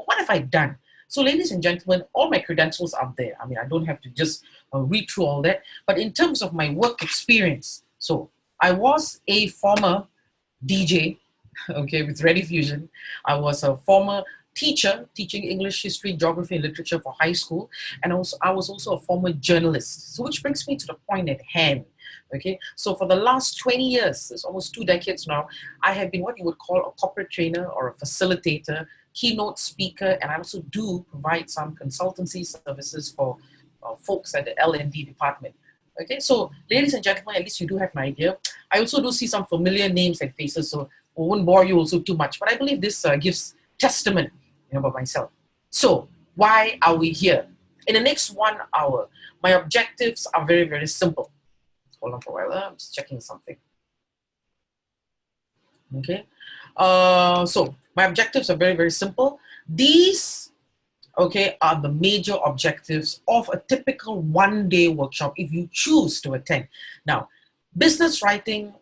What have I done? So ladies and gentlemen, all my credentials are there. I mean, I don't have to just read through all that. But in terms of my work experience, so I was a former DJ, okay, with Ready Fusion. I was a former teacher teaching English, history, geography, and literature for high school. And I was also a former journalist. So which brings me to the point at hand. Okay, so for the last 20 years, it's almost 2 decades now, I have been what you would call a corporate trainer or a facilitator, keynote speaker, and I also do provide some consultancy services for folks at the L&D department. Okay, so ladies and gentlemen, at least you do have an idea. I also do see some familiar names and faces, so I won't bore you also too much, but I believe this gives testament, about myself. So why are we here? In the next 1 hour, my objectives are very, very simple. Hold on for a while, I'm just checking something. Okay, so my objectives are very, very simple. These, okay, are the major objectives of a typical 1-day workshop if you choose to attend. Now, business writing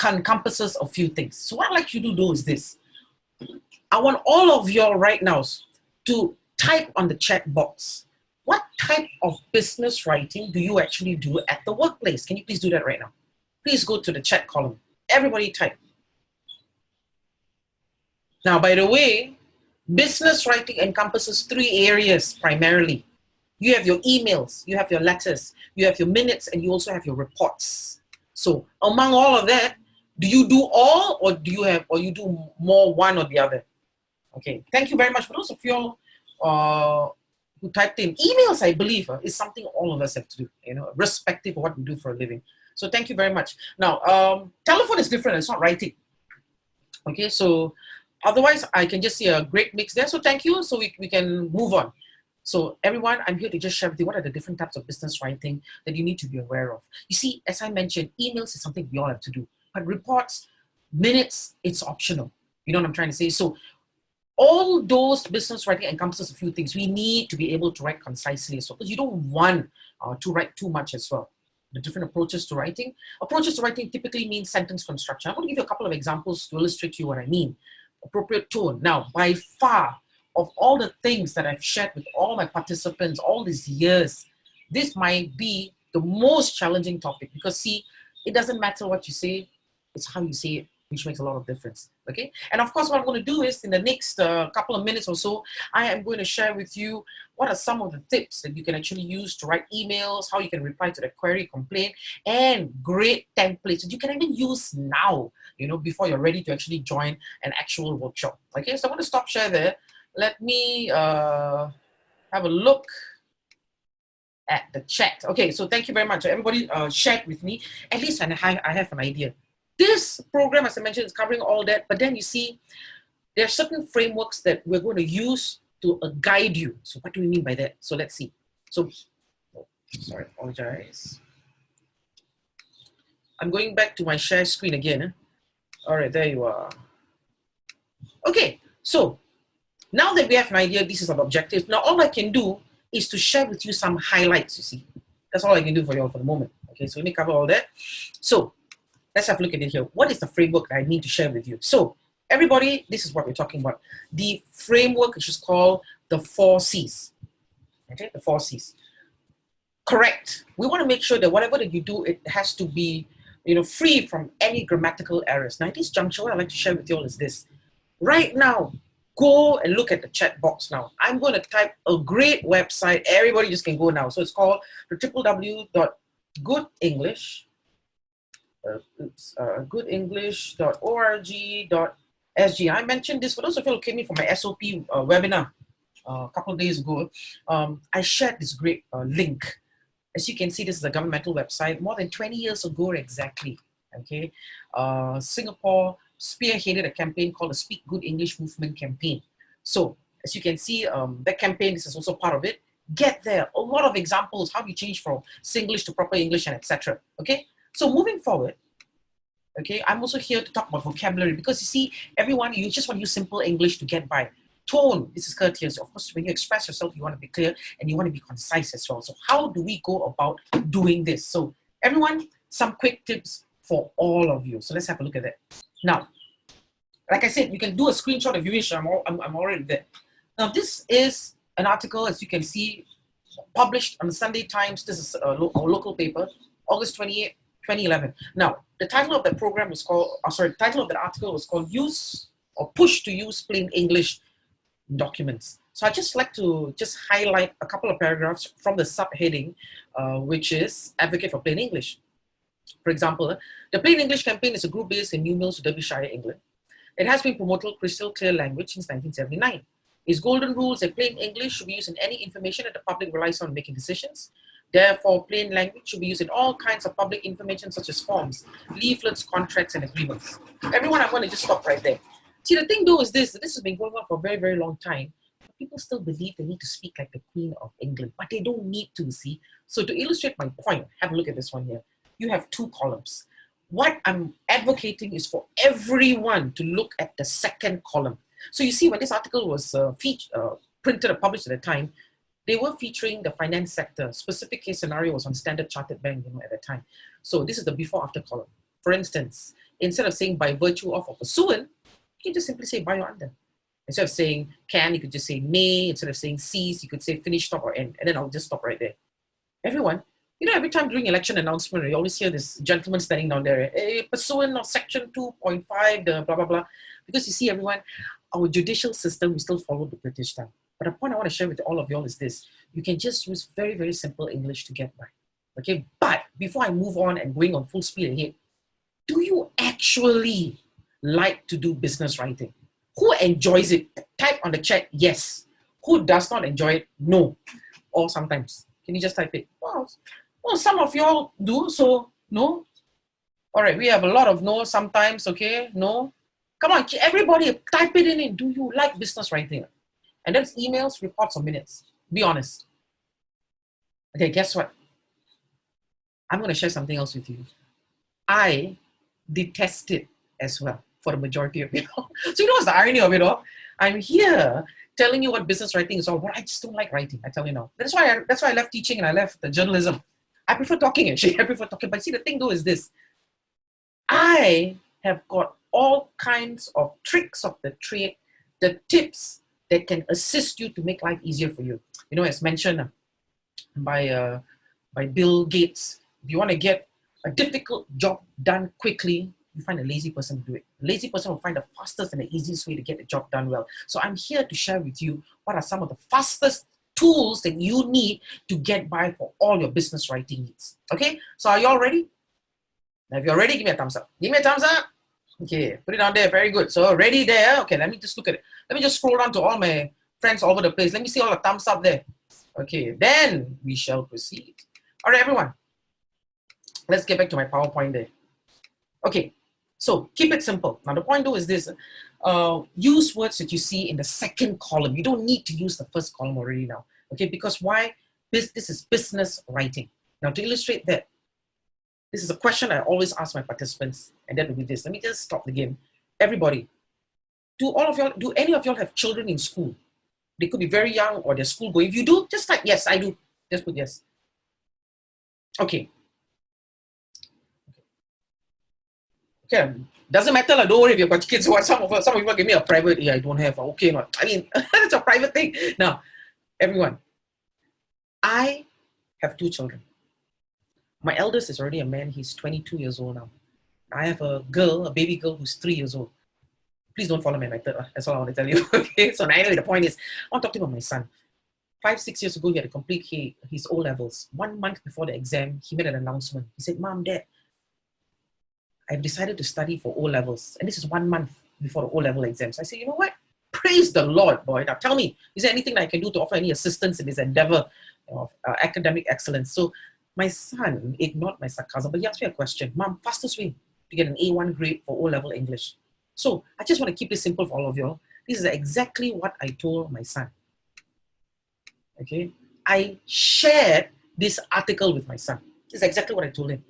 encompasses a few things. So what I'd like you to do is this. I want all of y'all right now to type on the chat box. What type of business writing do you actually do at the workplace? Can you please do that right now? Please go to the chat column. Everybody type. Now, by the way, business writing encompasses 3 areas primarily. You have your emails, you have your letters, you have your minutes, and you also have your reports. So among all of that, do you do all, or do you do more one or the other? Okay, thank you very much for those of you who typed in. Emails, I believe, is something all of us have to do, irrespective of what we do for a living. So thank you very much. Now, telephone is different, it's not writing. Okay, so otherwise, I can just see a great mix there. So thank you, so we can move on. So everyone, I'm here to just share with you what are the different types of business writing that you need to be aware of. You see, as I mentioned, emails is something we all have to do, but reports, minutes, it's optional. You know what I'm trying to say? So all those business writing encompasses a few things. We need to be able to write concisely as well, because you don't want to write too much as well. The different approaches to writing. Approaches to writing typically means sentence construction. I'm going to give you a couple of examples to illustrate to you what I mean. Appropriate tone. Now, by far, of all the things that I've shared with all my participants all these years, this might be the most challenging topic, because see, it doesn't matter what you say, it's how you say it, which makes a lot of difference. Okay, and of course what I'm going to do is in the next couple of minutes or so, I am going to share with you what are some of the tips that you can actually use to write emails, how you can reply to the query, complaint, and great templates that you can even use now, before you're ready to actually join an actual workshop. Okay, so I'm going to stop share there. Let me have a look at the chat. Okay, so thank you very much. Everybody shared with me. At least I have an idea. This program, as I mentioned, is covering all that, but then you see, there are certain frameworks that we're going to use to guide you. So what do we mean by that? So let's see. So, sorry, apologize. I'm going back to my share screen again. All right, there you are. Okay, so now that we have an idea, this is an objective. Now all I can do is to share with you some highlights, you see. That's all I can do for you all for the moment. Okay, so let me cover all that. So let's have a look at it here. What is the framework that I need to share with you? So everybody, this is what we're talking about. The framework is just called the 4 C's. Okay, the 4 C's. Correct. We want to make sure that whatever that you do, it has to be, free from any grammatical errors. Now, at this juncture, what I'd like to share with you all is this. Right now, go and look at the chat box now. I'm going to type a great website. Everybody just can go now. So it's called the www.goodenglish. Goodenglish.org.sg. I mentioned this for those of you who came in for my SOP webinar a couple of days ago. I shared this great link. As you can see, this is a governmental website more than 20 years ago exactly. Okay, Singapore spearheaded a campaign called the Speak Good English Movement campaign. So as you can see, that campaign, this is also part of it. Get there, a lot of examples, how you change from Singlish to proper English and etc. Okay, so moving forward, okay, I'm also here to talk about vocabulary, because you see, everyone, you just want to use simple English to get by. Tone, this is courteous. Of course, when you express yourself, you want to be clear and you want to be concise as well. So how do we go about doing this? So everyone, some quick tips for all of you. So let's have a look at that. Now, like I said, you can do a screenshot if you wish. I'm already there. Now, this is an article, as you can see, published on the Sunday Times. This is our local paper, August 28, 2011. Now, the title of the program was called, the title of the article was called Use or Push to Use Plain English Documents. So I'd just like to just highlight a couple of paragraphs from the subheading, which is Advocate for Plain English. For example, the Plain English campaign is a group based in New Mills, Derbyshire, England. It has been promoting crystal clear language since 1979. Its golden rules that plain English should be used in any information that the public relies on making decisions. Therefore, plain language should be used in all kinds of public information such as forms, leaflets, contracts, and agreements. Everyone, I'm going to just stop right there. See, the thing though is this has been going on for a very, very long time. People still believe they need to speak like the Queen of England, but they don't need to, see? So to illustrate my point, have a look at this one here. You have two columns. What I'm advocating is for everyone to look at the second column. So you see, when this article was printed or published at the time, they were featuring the finance sector. Specific case scenario was on Standard Chartered Bank, at the time. So this is the before-after column. For instance, instead of saying by virtue of or pursuant, you can just simply say by or under. Instead of saying can, you could just say may. Instead of saying cease, you could say finish, stop, or end. And then I'll just stop right there. Everyone, every time during election announcement, you always hear this gentleman standing down there, pursuant of section 2.5, the blah, blah, blah. Because you see, everyone, our judicial system, we still follow the British style. But the point I want to share with all of y'all is this. You can just use very, very simple English to get by. Okay, but before I move on and going on full speed ahead, do you actually like to do business writing? Who enjoys it? Type on the chat, yes. Who does not enjoy it? No. Or sometimes. Can you just type it? Well, some of y'all do, so no. All right, we have a lot of no sometimes, okay? No. Come on, everybody, type it in. Do you like business writing? And that's emails, reports, or minutes. Be honest. Okay, guess what? I'm going to share something else with you. I detest it as well for the majority of you. So you know what's the irony of it all? I'm here telling you what business writing is all about. I just don't like writing, I tell you now. That's why I left teaching and I left the journalism. I prefer talking, actually. I prefer talking. But see, the thing though is this. I have got all kinds of tricks of the trade, the tips that can assist you to make life easier for you. As mentioned by Bill Gates, if you want to get a difficult job done quickly, you find a lazy person to do it. A lazy person will find the fastest and the easiest way to get the job done well. So I'm here to share with you what are some of the fastest tools that you need to get by for all your business writing needs. Okay, so are you all ready? Now, if you're ready, give me a thumbs up. Give me a thumbs up. Okay, put it down there. Very good. So ready there. Okay, let me just look at it. Let me just scroll down to all my friends all over the place. Let me see all the thumbs up there. Okay, then we shall proceed. All right, everyone. Let's get back to my PowerPoint there. Okay, so keep it simple. Now, the point though is this. Use words that you see in the second column. You don't need to use the first column already now. Okay, because why? This is business writing. Now, to illustrate that, this is a question I always ask my participants, and that will be this. Let me just stop the game. Everybody, do any of y'all have children in school? They could be very young or they're school going. If you do, just type yes, I do. Just put yes. Okay. Okay, doesn't matter. Don't worry if you've got kids. Some of you give me a private. Yeah, I don't have. Okay, not. I mean, that's a private thing. Now, everyone, I have 2 children. My eldest is already a man. He's 22 years old now. I have a baby girl who's 3 years old. Please don't follow my method. That's all I want to tell you. Okay. So anyway, the point is, I want to talk to you about my son. 5-6 years ago, he had to complete his O levels. 1 month before the exam, he made an announcement. He said, "Mom, Dad, I've decided to study for O levels, and this is 1 month before the O level exams." I said, "You know what? Praise the Lord, boy. Now tell me, is there anything that I can do to offer any assistance in this endeavor of academic excellence?" So my son ignored my sarcasm, but he asked me a question. "Mom, fastest way to get an A1 grade for O-level English." So I just want to keep this simple for all of y'all. This is exactly what I told my son. Okay, I shared this article with my son. This is exactly what I told him.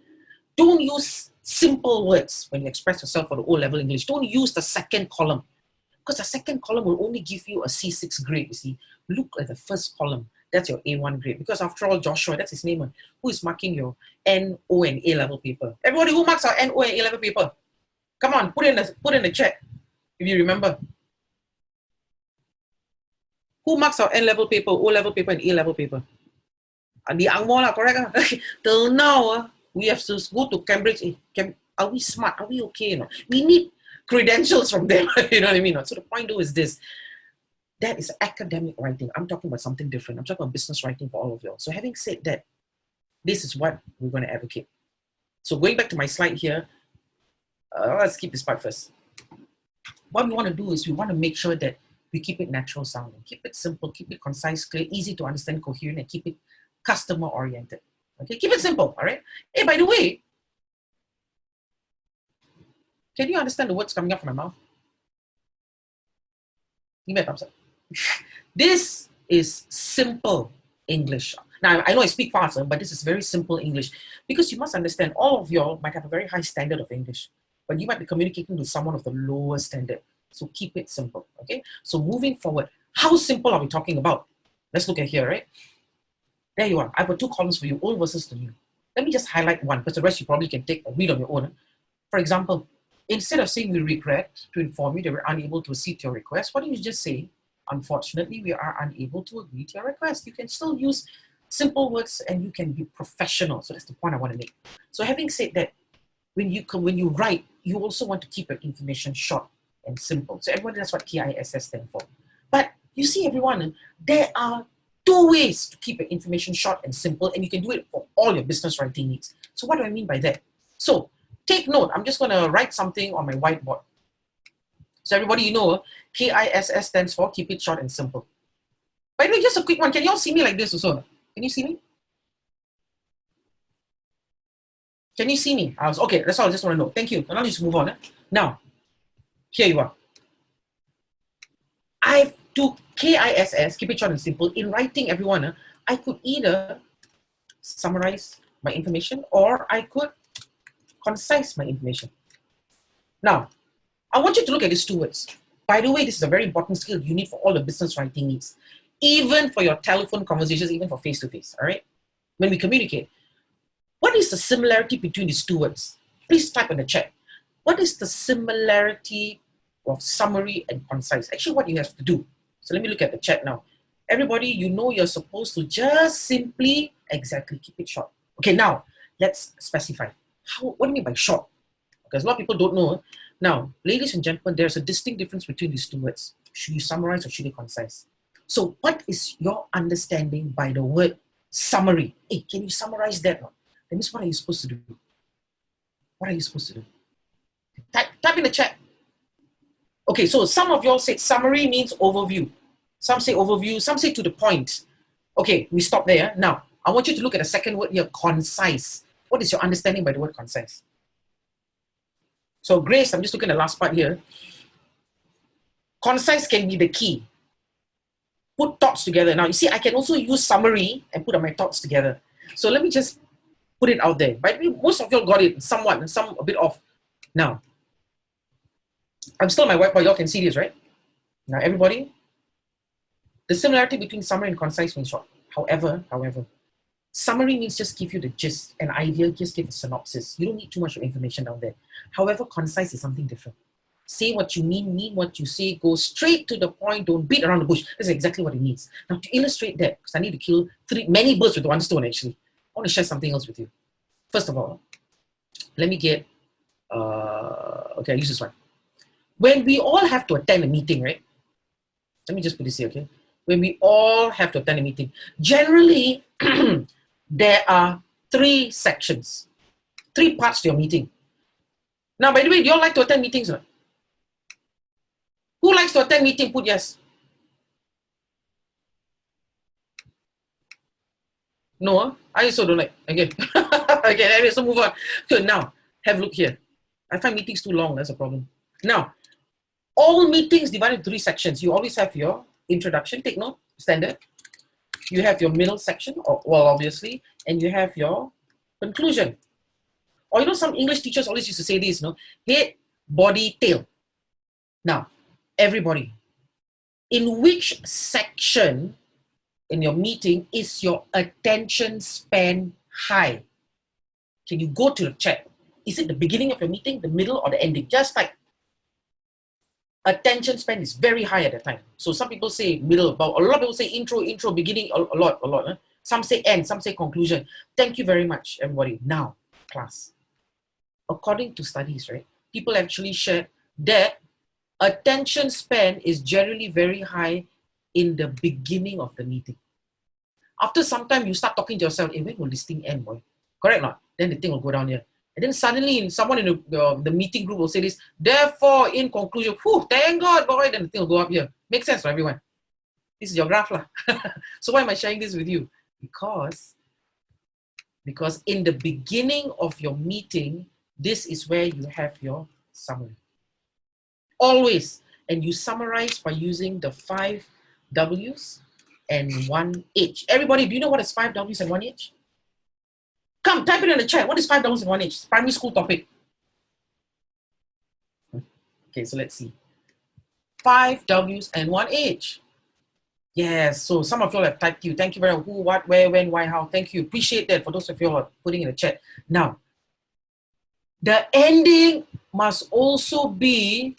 Don't use simple words when you express yourself for the O-level English. Don't use the second column, because the second column will only give you a C6 grade, you see. Look at the first column. That's your A1 grade. Because after all, Joshua, that's his name, who is marking your NO and A-level paper. Everybody who marks our NO and A-level paper, come on, put in the chat, if you remember. Who marks our N-level paper, O-level paper, and A-level paper? The Angmo lah, correct? Till now, we have to go to Cambridge. Are we smart? Are we okay? You know? We need credentials from them. You know what I mean? So the point though is this. That is academic writing. I'm talking about something different. I'm talking about business writing for all of you. So having said that, this is what we're going to advocate. So going back to my slide here, let's keep this part first. What we want to do is we want to make sure that we keep it natural sounding, keep it simple, keep it concise, clear, easy to understand, coherent, and keep it customer oriented. Okay, keep it simple. All right. Hey, by the way, can you understand the words coming out from my mouth? Give me a thumbs up. This is simple English. Now, I know I speak faster, but this is very simple English because you must understand all of you might have a very high standard of English, but you might be communicating to someone of the lower standard. So keep it simple, okay? So moving forward, how simple are we talking about? Let's look at here, right? There you are. I've got two columns for you, old versus the new. Let me just highlight one, because the rest you probably can take and read on your own. For example, instead of saying we regret to inform you that we're unable to accede to your request, why don't you just say, unfortunately, we are unable to agree to your request. You can still use simple words and you can be professional. So that's the point I want to make. So having said that, when you write, you also want to keep your information short and simple. So everyone, that's what KISS stands for. But you see, everyone, there are two ways to keep your information short and simple, and you can do it for all your business writing needs. So what do I mean by that? So take note. I'm just going to write something on my whiteboard. So everybody, you know, KISS stands for keep it short and simple. By the way, just a quick one. Can you all see me like this also? Can you see me? Can you see me? Okay, that's all I just want to know. Thank you. And I'll just move on. Now, here you are. I've to KISS, keep it short and simple. In writing, everyone, I could either summarize my information or I could concise my information. Now, I want you to look at these two words. By the way, this is a very important skill you need for all the business writing needs, even for your telephone conversations, even for face-to-face, all right? When we communicate, what is the similarity between these two words? Please type in the chat. What is the similarity of summary and concise? Actually, what you have to do. So let me look at the chat now. Everybody, you know you're supposed to just simply, exactly, keep it short. Okay, now, let's specify. What do you mean by short? Because a lot of people don't know. Now, ladies and gentlemen, there's a distinct difference between these two words. Should you summarize or should you concise? So what is your understanding by the word summary? Hey, can you summarize that? That means what are you supposed to do? What are you supposed to do? Type in the chat. Okay, so some of y'all said summary means overview. Some say overview, some say to the point. Okay, we stop there. Now, I want you to look at the second word here, concise. What is your understanding by the word concise? So Grace, I'm just looking at the last part here. Concise can be the key. Put thoughts together. Now, you see, I can also use summary and put my thoughts together. So let me just put it out there. But most of y'all got it somewhat and some a bit off. Now, I'm still on my whiteboard. Y'all can see this, right? Now, everybody, the similarity between summary and concise means short. However, summary means just give you the gist, an idea, just give a synopsis. You don't need too much information down there. However, concise is something different. Say what you mean what you say, go straight to the point, don't beat around the bush. That's exactly what it needs. Now, to illustrate that, because I need to kill many birds with one stone, actually, I want to share something else with you. First of all, let me get, okay, I'll use this one. When we all have to attend a meeting, right? Let me just put this here, okay? When we all have to attend a meeting, generally, there are 3 sections, 3 parts to your meeting. Now, by the way, do you all like to attend meetings or not? Who likes to attend meeting? Put yes. No, huh? I also don't like. Okay. Okay, anyway, so move on. So now, have a look here. I find meetings too long, that's a problem. Now, all meetings divided into 3 sections. You always have your introduction, take note, standard. You have your middle section, well, obviously, and you have your conclusion. Or you know, some English teachers always used to say this, head, body, tail. Now, everybody, in which section in your meeting is your attention span high? Can you go to the chat? Is it the beginning of your meeting, the middle, or the ending? Just type. attention span is very high at that time. So some people say middle, but a lot of people say intro, beginning, a lot. Huh? Some say end, some say conclusion. Thank you very much, everybody. Now, class. According to studies, right, people actually shared that attention span is generally very high in the beginning of the meeting. After some time, you start talking to yourself, hey, when will this thing end, boy? Correct or not? Then the thing will go down here. And then suddenly, someone in the meeting group will say this, therefore, in conclusion, whew, thank God, boy, then the thing will go up here. Makes sense for everyone. This is your graph. So why am I sharing this with you? Because in the beginning of your meeting, this is where you have your summary. Always. And you summarize by using the 5 W's and 1 H. Everybody, do you know what is 5 W's and 1 H? Come, type it in the chat. What is 5 W's and 1 H? Primary school topic. Okay, so let's see. 5 W's and 1 H. Yes, so some of you all have typed you. Thank you very much. Who, what, where, when, why, how. Thank you. Appreciate that for those of you all putting in the chat. Now, the ending must also be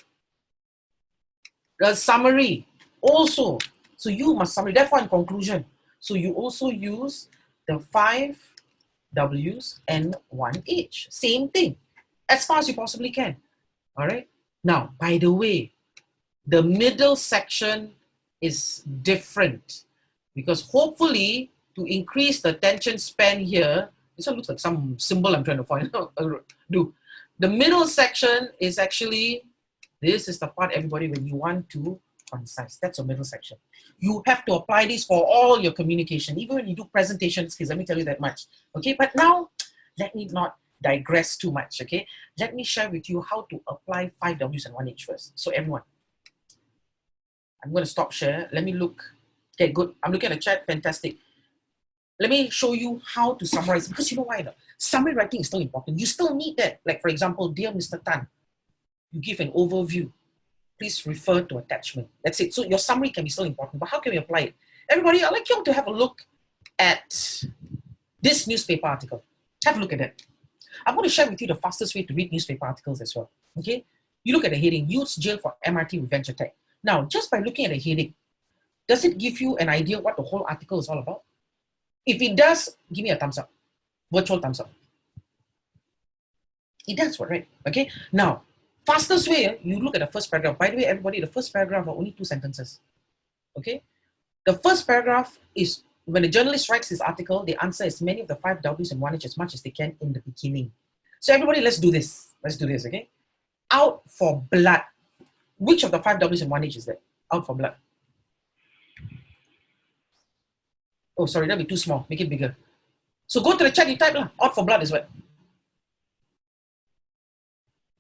the summary. Also, so you must summary. Therefore, in conclusion, so you also use the 5 W's and 1 H. Same thing, as far as you possibly can. All right. Now, by the way, the middle section is different because hopefully to increase the attention span here, this one looks like some symbol I'm trying to find out. The middle section is actually, this is the part, everybody, when you want to concise. That's your middle section. You have to apply this for all your communication, even when you do presentation skills. Let me tell you that much. Okay, but now let me not digress too much. Okay, let me share with you how to apply 5 W's and 1 H first. So everyone, I'm going to stop share. Let me look. Okay, good. I'm looking at the chat. Fantastic. Let me show you how to summarize, because you know why? Summary writing is still important. You still need that. Like, for example, dear Mr. Tan, you give an overview. Please refer to attachment. That's it. So your summary can be still important, but how can we apply it? Everybody, I'd like you all to have a look at this newspaper article. Have a look at it. I'm going to share with you the fastest way to read newspaper articles as well. Okay? You look at the heading, Youths Jail for MRT Revenge Attack. Now, just by looking at the heading, does it give you an idea what the whole article is all about? If it does, give me a thumbs up. Virtual thumbs up. It does, right? Okay? Now, fastest way, you look at the first paragraph. By the way, everybody, the first paragraph are only 2 sentences. Okay? The first paragraph is, when a journalist writes this article, they answer as many of the 5 W's and 1 H as much as they can in the beginning. So everybody, let's do this. Let's do this, okay? Out for blood. Which of the 5 W's and 1 H is that? Out for blood. Oh, sorry, that'll be too small. Make it bigger. So go to the chat, you type out for blood is what?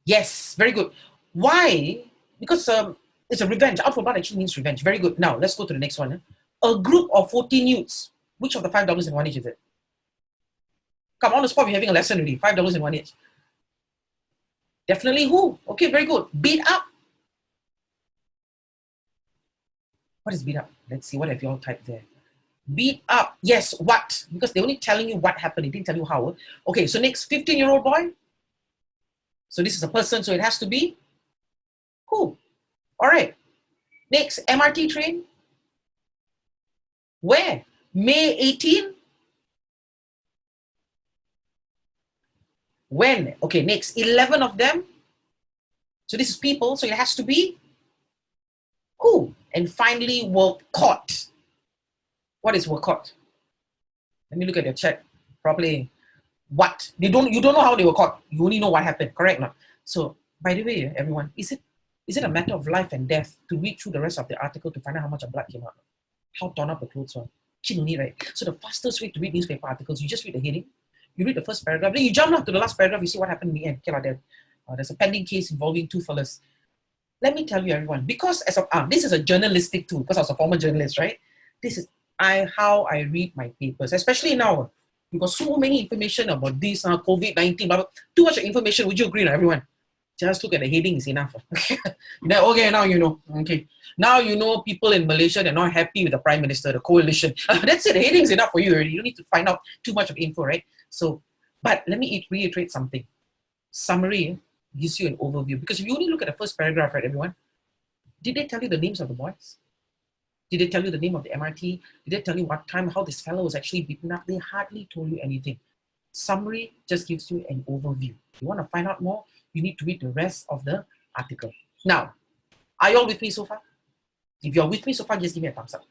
Yes, very good. Why? Because it's a revenge. Out for blood actually means revenge. Very good. Now, let's go to the next one. A group of 14 youths. Which of the 5 W's and 1 H is it? Come on the spot, we're having a lesson already. 5 W's and 1 H. Definitely who? Okay, very good. Beat up. What is beat up? Let's see, what have you all typed there? Beat up. Yes, what? Because they're only telling you what happened. They didn't tell you how. Okay, so next, 15-year-old boy. So this is a person, so it has to be who? All right. Next, MRT train. Where? May 18. When? Okay, next, 11 of them. So this is people, so it has to be who? And finally, were caught. What is were caught? Let me look at your chat properly. What? You don't know how they were caught. You only know what happened, correct? No? So, by the way, everyone, is it a matter of life and death to read through the rest of the article to find out how much of blood came out? How torn up the clothes were? Chinuni, right? So the fastest way to read newspaper articles, you just read the heading, you read the first paragraph, then you jump up to the last paragraph, you see what happened in the end. Okay, like there's a pending case involving 2 fellas. Let me tell you, everyone, because this is a journalistic tool, because I was a former journalist, right? This is how I read my papers, especially now. You've got so many information about this, COVID-19, blah, blah. Too much information, would you agree, everyone? Just look at the heading is enough. Okay, now you know. Okay, now you know people in Malaysia, they're not happy with the Prime Minister, the coalition. That's it, the heading is enough for you already. You don't need to find out too much of info, right? So, but let me reiterate something. Summary gives you an overview, because if you only look at the first paragraph, right, everyone, Did they tell you the names of the boys? Did they tell you the name of the MRT? Did they tell you what time, how this fellow was actually beaten up? They hardly told you anything. Summary just gives you an overview. You want to find out more, you need to read the rest of the article. Now, are you all with me so far? If you're with me so far, just give me a thumbs up.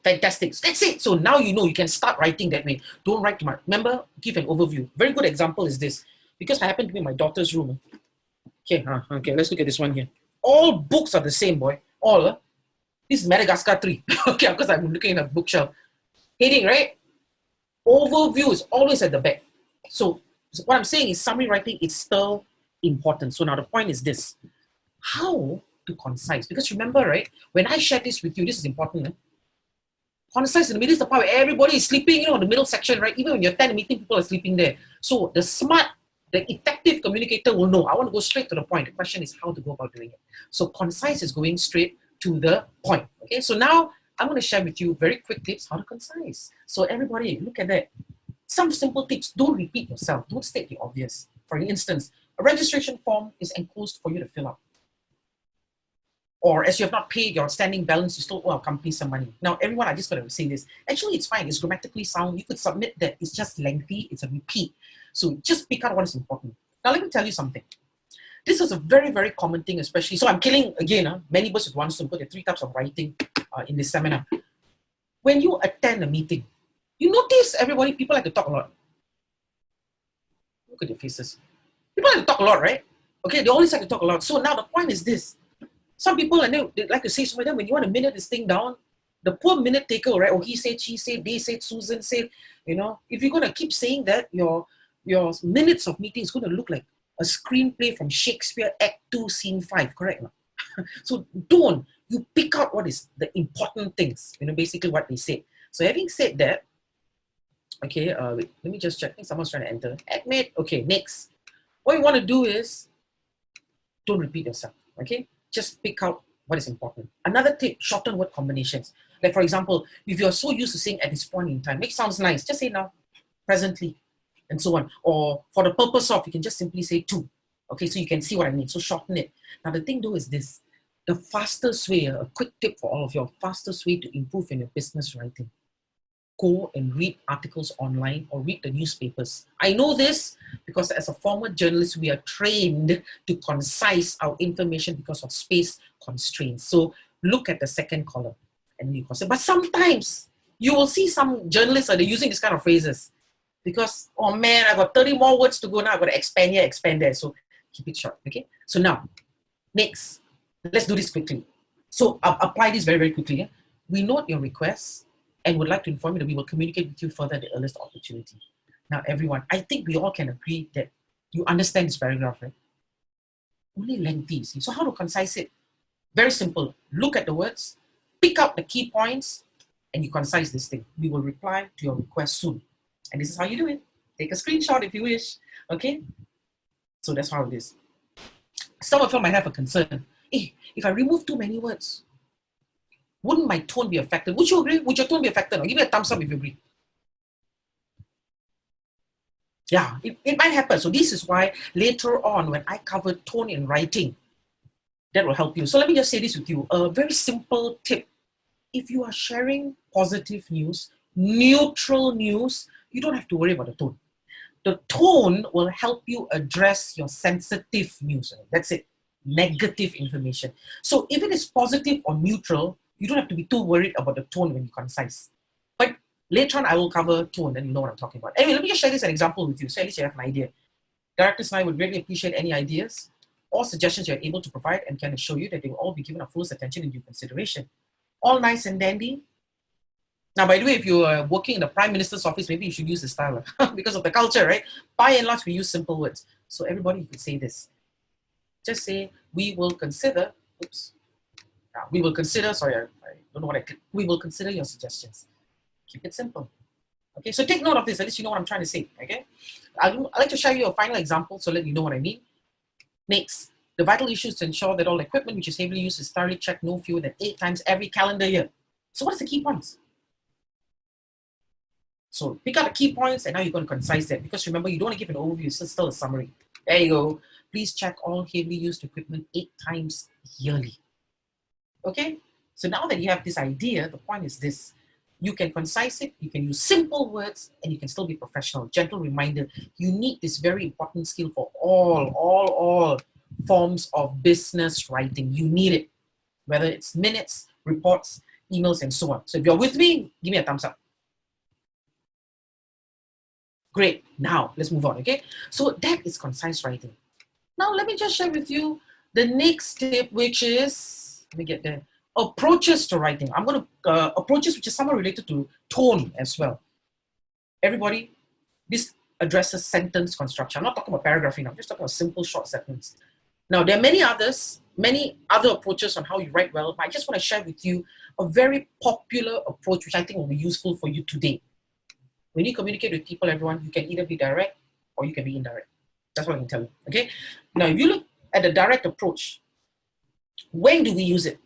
Fantastic. That's it. So now you know you can start writing that way. Don't write too much. Remember, give an overview. Very good example is this. Because I happen to be in my daughter's room. Okay, okay, let's look at this one here. All books are the same, boy. All. This is Madagascar 3. Okay, because I'm looking at a bookshelf. Heading, right? Overview is always at the back. So what I'm saying is summary writing is still important. So now the point is this. How to concise? Because remember, right? When I share this with you, this is important. Eh? Concise in the middle is the part where everybody is sleeping, you know, the middle section, right? Even when you're 10 meeting, people are sleeping there. So the smart, the effective communicator will know. I want to go straight to the point. The question is how to go about doing it. So concise is going straight to the point. Okay, so now I'm going to share with you very quick tips how to concise. So everybody, look at that. Some simple tips. Don't repeat yourself. Don't state the obvious. For instance, a registration form is enclosed for you to fill out. Or as you have not paid your outstanding balance, you still owe our company some money. Now, everyone, I just got to say this. Actually, it's fine. It's grammatically sound. You could submit that. It's just lengthy. It's a repeat. So just pick out what is important. Now, let me tell you something. This is a very, very common thing, especially. So I'm killing, again, many birds with one stone, because there are 3 types of writing in this seminar. When you attend a meeting, you notice everybody, people like to talk a lot. Look at their faces. People like to talk a lot, right? Okay, they always like to talk a lot. So now the point is this. Some people, and they like to say something, then when you want to minute this thing down, the poor minute taker, right? Oh, he said, she said, they said, Susan said, you know, if you're going to keep saying that, your minutes of meeting is going to look like a screenplay from Shakespeare, Act 2, Scene 5, correct? So don't. You pick out what is the important things, you know, basically what they say. So having said that, okay, wait, let me just check. I think someone's trying to enter. Admit, okay, next. What you want to do is, don't repeat yourself, okay? Just pick out what is important. Another tip, shorten word combinations. Like for example, if you're so used to saying at this point in time, it sounds nice, just say now, presently, and so on. Or for the purpose of, you can just simply say to. Okay, so you can see what I mean. So shorten it. Now the thing though is this, the fastest way, a quick tip for all of you, fastest way to improve in your business writing. Go and read articles online or read the newspapers. I know this because as a former journalist, we are trained to concise our information because of space constraints. So look at the second column and you consider. But sometimes you will see some journalists are using this kind of phrases because, oh man, I got 30 more words to go now. I've got to expand here, expand there. So keep it short, okay? So now, next, let's do this quickly. So apply this very, very quickly. Yeah? We note your requests and would like to inform you that we will communicate with you further at the earliest opportunity. Now, everyone, I think we all can agree that you understand this paragraph, right? Only lengthy, see. So how to concise it? Very simple. Look at the words, pick out the key points, and you concise this thing. We will reply to your request soon. And this is how you do it. Take a screenshot if you wish, okay? So that's how it is. Some of you might have a concern. Hey, if I remove too many words, wouldn't my tone be affected? Would you agree? Would your tone be affected? Or give me a thumbs up if you agree. Yeah, it might happen. So this is why later on when I cover tone in writing, that will help you. So let me just say this with you. A very simple tip. If you are sharing positive news, neutral news, you don't have to worry about the tone. The tone will help you address your sensitive news. That's it. Negative information. So if it is positive or neutral, you don't have to be too worried about the tone when you concise. But later on, I will cover tone, and you know what I'm talking about. Anyway, let me just share this an example with you, so at least you have an idea. Directors and I would greatly appreciate any ideas or suggestions you're able to provide, and can assure you that they will all be given our fullest attention and due consideration. All nice and dandy. Now, by the way, if you are working in the Prime Minister's office, maybe you should use this style because of the culture, right? By and large, we use simple words. So everybody could say this. Just say, we will consider, oops. We will consider, sorry, I don't know what I clicked. We will consider your suggestions. Keep it simple. Okay, so take note of this, at least you know what I'm trying to say, okay? I'd like to show you a final example so let you know what I mean. Next, the vital issue is to ensure that all equipment which is heavily used is thoroughly checked no fewer than 8 times every calendar year. So what is the key points? So pick out the key points and now you're going to concise that because remember, you don't want to give an overview, it's still a summary. There you go. Please check all heavily used equipment 8 times yearly. Okay? So now that you have this idea, the point is this. You can concise it, you can use simple words, and you can still be professional. Gentle reminder, you need this very important skill for all forms of business writing. You need it, whether it's minutes, reports, emails, and so on. So if you're with me, give me a thumbs up. Great, now let's move on, okay? So that is concise writing. Now let me just share with you the next tip, which is, let me get there, approaches to writing. I'm going to, approaches which is somewhat related to tone as well. Everybody, this addresses sentence construction. I'm not talking about paragraphing now, I'm just talking about simple short sentences. Now there are many other approaches on how you write well, but I just want to share with you a very popular approach which I think will be useful for you today. When you communicate with people, everyone, you can either be direct or you can be indirect. That's what I can tell you, okay? Now, if you look at the direct approach, when do we use it?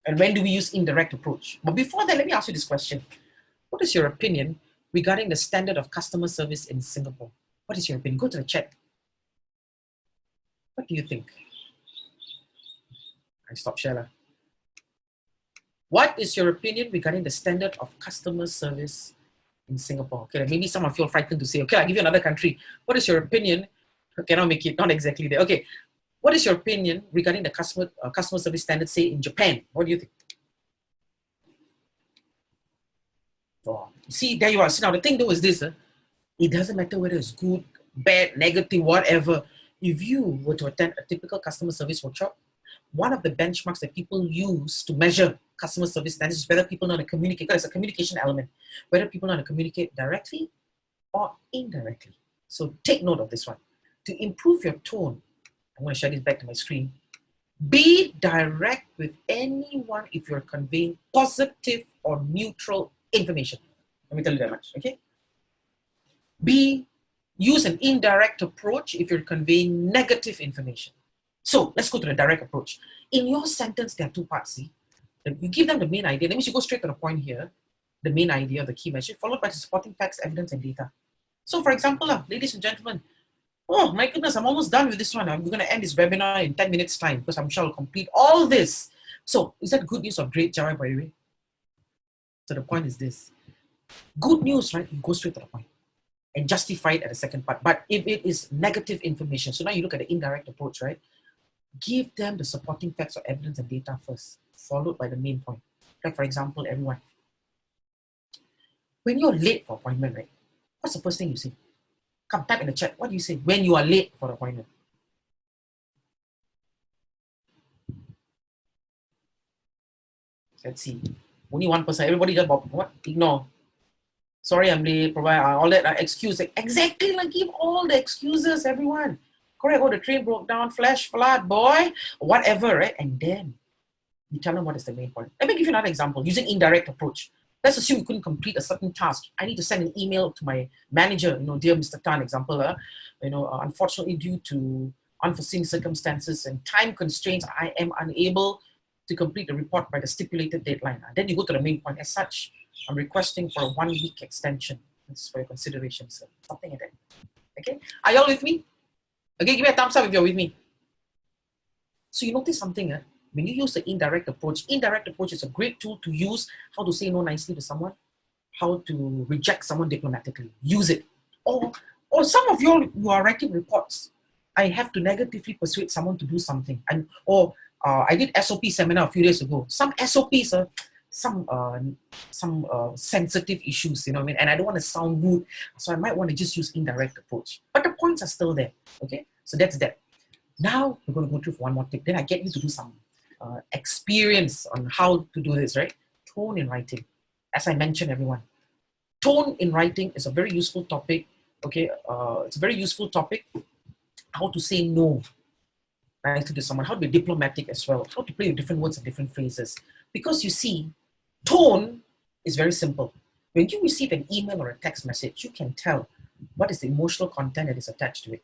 And when do we use indirect approach? But before that, let me ask you this question. What is your opinion regarding the standard of customer service in Singapore? What is your opinion? Go to the chat. What do you think? I stop share. What is your opinion regarding the standard of customer service in Singapore? Okay, maybe some of you are frightened to say, okay, I'll give you another country. What is your opinion? Okay, I'll make it not exactly there. Okay, what is your opinion regarding the customer service standard, say, in Japan? What do you think? Oh, see, there you are. See, now the thing though is this, it doesn't matter whether it's good, bad, negative, whatever. If you were to attend a typical customer service workshop, one of the benchmarks that people use to measure customer service standards is whether people know how to communicate, because it's a communication element, whether people know how to communicate directly or indirectly. So take note of this one. To improve your tone, I'm going to share this back to my screen. Be direct with anyone if you're conveying positive or neutral information. Let me tell you that much, okay? Use an indirect approach if you're conveying negative information. So let's go to the direct approach. In your sentence, there are 2 parts, see? You give them the main idea. That means you go straight to the point here, the main idea, the key message, followed by the supporting facts, evidence, and data. So for example, ladies and gentlemen, oh my goodness, I'm almost done with this one. We're going to end this webinar in 10 minutes time because I'm sure I'll complete all this. So is that good news or great joy, by the way? So the point is this. Good news, right? You go straight to the point and justify it at the second part. But if it is negative information, so now you look at the indirect approach, right? Give them the supporting facts or evidence and data first, followed by the main point. Like for example, everyone, when you're late for appointment, right? What's the first thing you say? Come type in the chat. What do you say when you are late for the appointment? Let's see. Only one person. Everybody just what? Ignore. Sorry, I'm late. Provide all that excuse. Exactly, like give all the excuses, everyone. Correct. Oh, the train broke down. Flash flood, boy. Whatever, right? And then you tell them what is the main point. Let me give you another example using indirect approach. Let's assume you couldn't complete a certain task. I need to send an email to my manager, dear Mr. Tan, example, unfortunately due to unforeseen circumstances and time constraints, I am unable to complete the report by the stipulated deadline. Then you go to the main point. As such, I'm requesting for a 1-week extension. This is for your consideration, sir. Something like that. Okay? Are y'all with me? Okay, give me a thumbs up if you're with me. So you notice something, when you use the indirect approach is a great tool to use how to say no nicely to someone, how to reject someone diplomatically. Use it. Or some of you are writing reports. I have to negatively persuade someone to do something. I did SOP seminar a few days ago. Some SOPs are some sensitive issues, and I don't want to sound rude, so I might want to just use indirect approach. But the points are still there, okay? So that's that. Now we're going to go through for one more tip. Then I get you to do some experience on how to do this, right? Tone in writing. As I mentioned, everyone, tone in writing is a very useful topic, okay? It's a very useful topic. How to say no nicely to someone, how to be diplomatic as well, how to play with different words and different phrases. Because you see, tone is very simple. When you receive an email or a text message, you can tell what is the emotional content that is attached to it.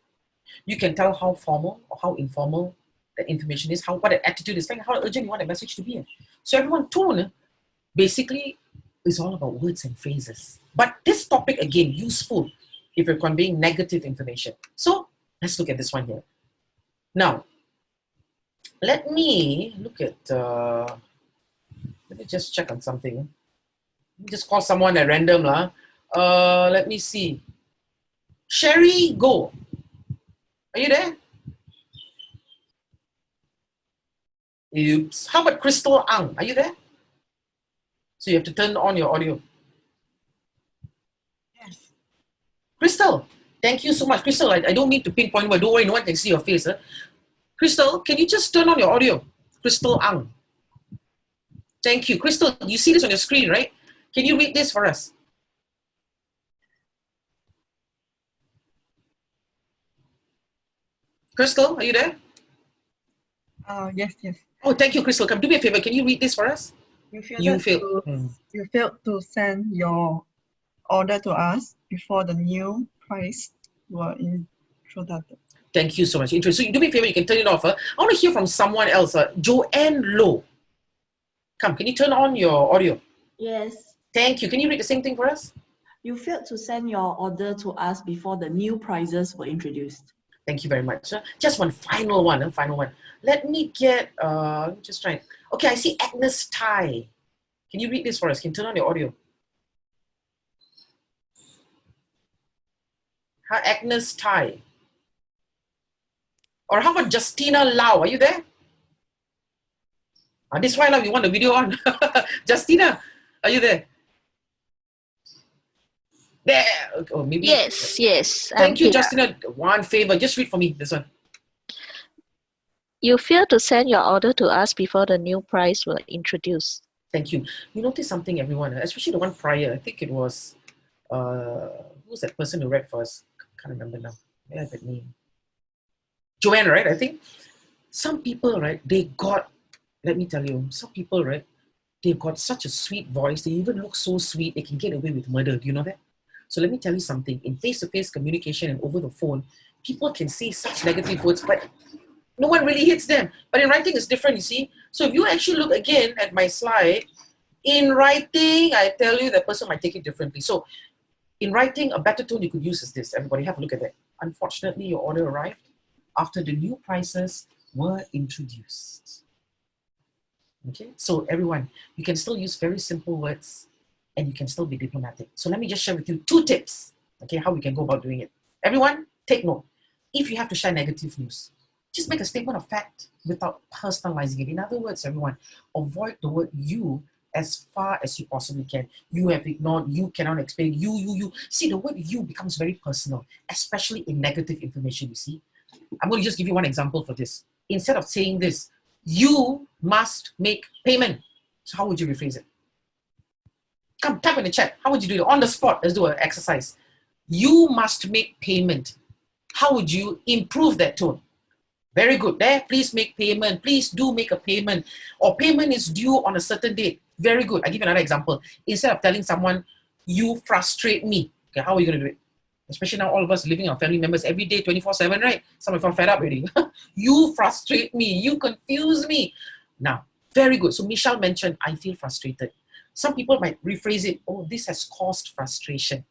You can tell how formal or how informal that information is, what the attitude is like, how urgent you want the message to be. So everyone, tone basically is all about words and phrases. But this topic, again, useful if you're conveying negative information. So let's look at this one here. Now, let me look at, let me just check on something. Just call someone at random. Let me see. Sherry Go. Are you there? Oops. How about Crystal Ang? Are you there? So you have to turn on your audio. Yes. Crystal, thank you so much. Crystal, I don't need to pinpoint, but don't worry, no one can see your face. Crystal, can you just turn on your audio? Crystal Ang. Thank you. Crystal, you see this on your screen, right? Can you read this for us? Crystal, are you there? Yes, yes. Oh, thank you, Crystal. Come do me a favor. Can you read this for us? You failed to send your order to us before the new price were introduced. Thank you so much. So you do me a favor, you can turn it off. I want to hear from someone else. Joanne Low. Come, can you turn on your audio? Yes. Thank you. Can you read the same thing for us? You failed to send your order to us before the new prices were introduced. Thank you very much. Just one final one. Let me get, just trying. Okay, I see Agnes Tai. Can you read this for us? Can you turn on your audio? Hi, Agnes Tai. Or how about Justina Lau? Are you there? This is why now we want the video on. Justina, are you there? There. Oh, maybe. Yes. Thank you, Justina. One favor, just read for me this one. You failed to send your order to us before the new price were introduced. Thank you. You notice something, everyone, especially the one prior. I think it was, who was that person who read for us? Can't remember now. May I have that name? Joanna, right? I think. Some people, right, they got, let me tell you, some people, right, they've got such a sweet voice. They even look so sweet, they can get away with murder. Do you know that? So let me tell you something. In face-to-face communication and over the phone, people can say such negative words, but no one really hits them. But in writing, it's different, you see. So if you actually look again at my slide, in writing, I tell you, the person might take it differently. So in writing, a better tone you could use is this. Everybody have a look at that. Unfortunately, your order arrived after the new prices were introduced. Okay, so everyone, you can still use very simple words and you can still be diplomatic. So let me just share with you 2 tips, okay, how we can go about doing it. Everyone, take note. If you have to share negative news, just make a statement of fact without personalizing it. In other words, everyone, avoid the word you as far as you possibly can. You have ignored, you cannot explain, you. See, the word you becomes very personal, especially in negative information, you see. I'm going to just give you one example for this. Instead of saying this, you must make payment. So how would you rephrase it? Come, type in the chat. How would you do it? On the spot, let's do an exercise. You must make payment. How would you improve that tone? Very good. There, please make payment. Please do make a payment. Or payment is due on a certain date. Very good. I'll give you another example. Instead of telling someone, you frustrate me. Okay, how are you going to do it? Especially now all of us living with our family members every day, 24/7, right? Some of us are fed up already. You frustrate me. You confuse me. Now, very good. So Michelle mentioned, I feel frustrated. Some people might rephrase it, oh, this has caused frustration.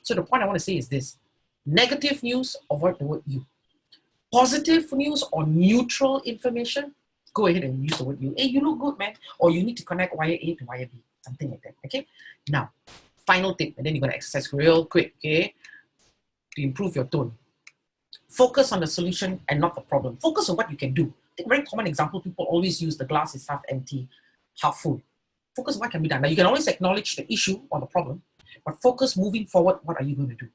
So the point I want to say is this. Negative news, avoid the word you. Positive news or neutral information, go ahead and use the word you. Hey, you look good, man. Or you need to connect wire A to wire B. Something like that, okay? Now, final tip, and then you're going to exercise real quick, okay? To improve your tone. Focus on the solution and not the problem. Focus on what you can do. I think a very common example people always use, the glass is half empty, half full. Focus on what can be done. Now you can always acknowledge the issue or the problem, but focus moving forward, what are you going to do?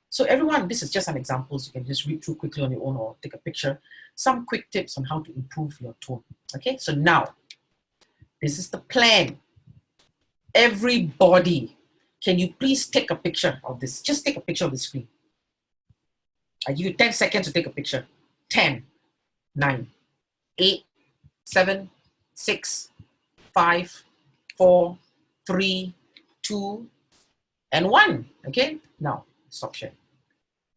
So everyone, this is just some examples. You can just read through quickly on your own or take a picture. Some quick tips on how to improve your tone. Okay, so now, this is the plan. Everybody, can you please take a picture of this? Just take a picture of the screen. I give you 10 seconds to take a picture. 10, 9, 8, 7, 6, 5, 4, 3, 2, and 1. Okay, now stop sharing.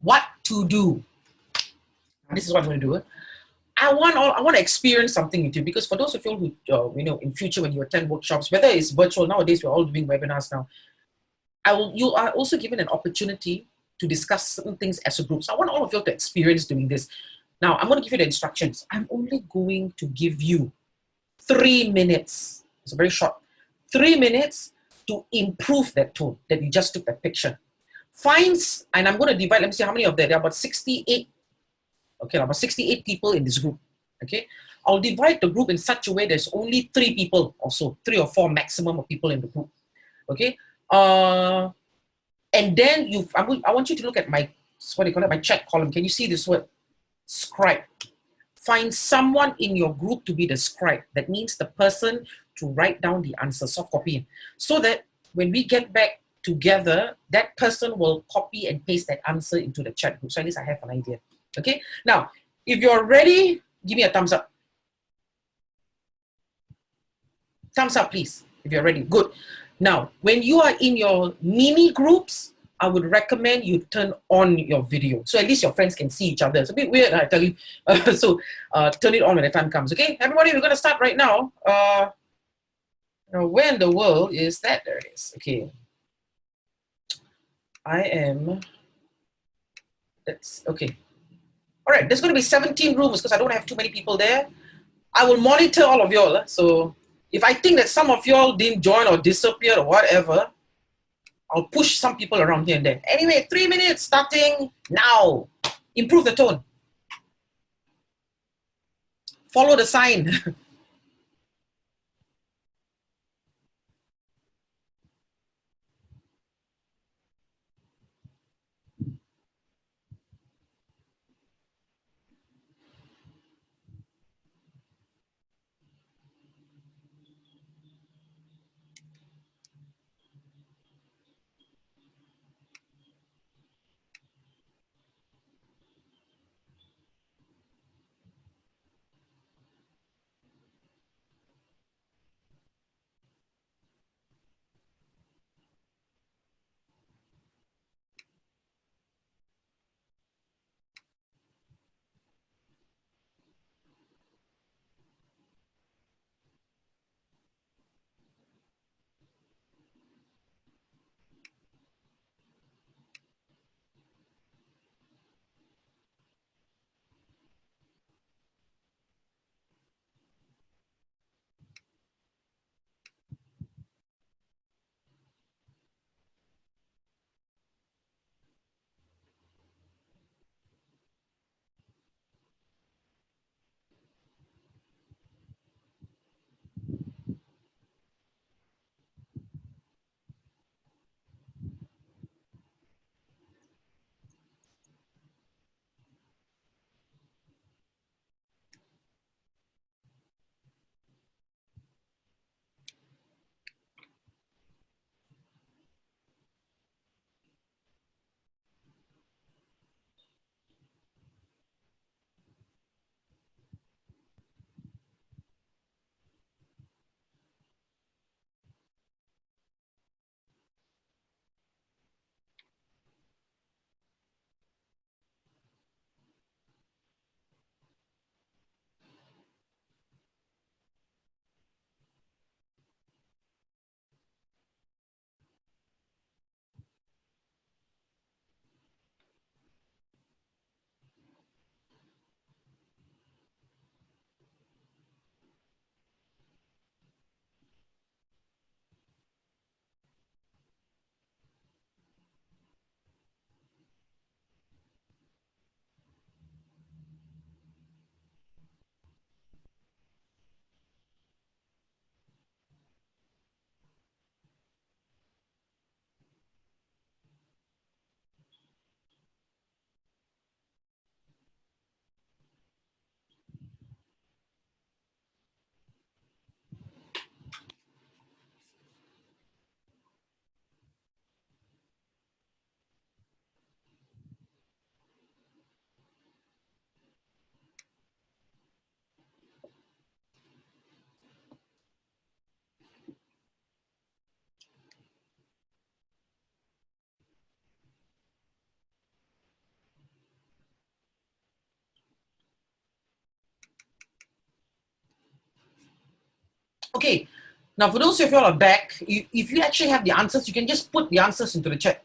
What to do? This is what I'm going to do. I want to experience something with you, because for those of you who in future when you attend workshops, whether it's virtual, nowadays we're all doing webinars now. You are also given an opportunity to discuss certain things as a group. So I want all of you to experience doing this. Now, I'm going to give you the instructions. I'm only going to give you 3 minutes. It's very short. 3 minutes to improve that tone that you just took that picture. Finds, and I'm going to divide, let me see how many of there. There are about 68, okay, about 68 people in this group, okay? I'll divide the group in such a way there's only 3 people or so, 3 or 4 maximum of people in the group, okay? And then I want you to look at my, what do you call it, my chat column. Can you see this word? Scribe. Find someone in your group to be the scribe. That means the person to write down the answer, soft copy, so that when we get back together, that person will copy and paste that answer into the chat group. So at least I have an idea. Okay. Now, if you're ready, give me a thumbs up. Thumbs up, please, if you're ready. Good. Now, when you are in your mini groups, I would recommend you turn on your video. So at least your friends can see each other. It's a bit weird, I tell you. So turn it on when the time comes. Okay, everybody, we're going to start right now. Where in the world is that? There it is. Okay. That's okay. All right, there's going to be 17 rooms because I don't have too many people there. I will monitor all of y'all. So if I think that some of y'all didn't join or disappeared or whatever, I'll push some people around here and there. Anyway, 3 minutes starting now. Improve the tone. Follow the sign. Okay, now for those of you all are back, if you actually have the answers, you can just put the answers into the chat.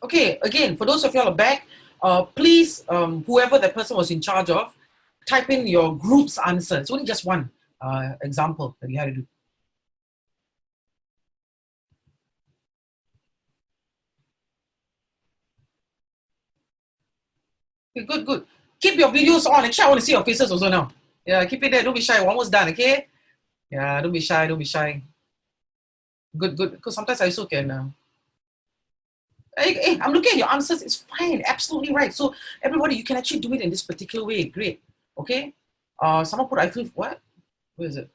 Okay, again, for those of you all are back, please, whoever that person was in charge of, type in your group's answer. It's only just one example that you had to do. Okay, good, good. Keep your videos on. Actually, I want to see your faces also now. Yeah, keep it there. Don't be shy. We're almost done, okay? Yeah, don't be shy. Don't be shy. Good, good. Because sometimes I also can... Hey, I'm looking at your answers. It's fine. Absolutely right. So, everybody, you can actually do it in this particular way. Great. Okay? Someone put, I feel... What? Where is it?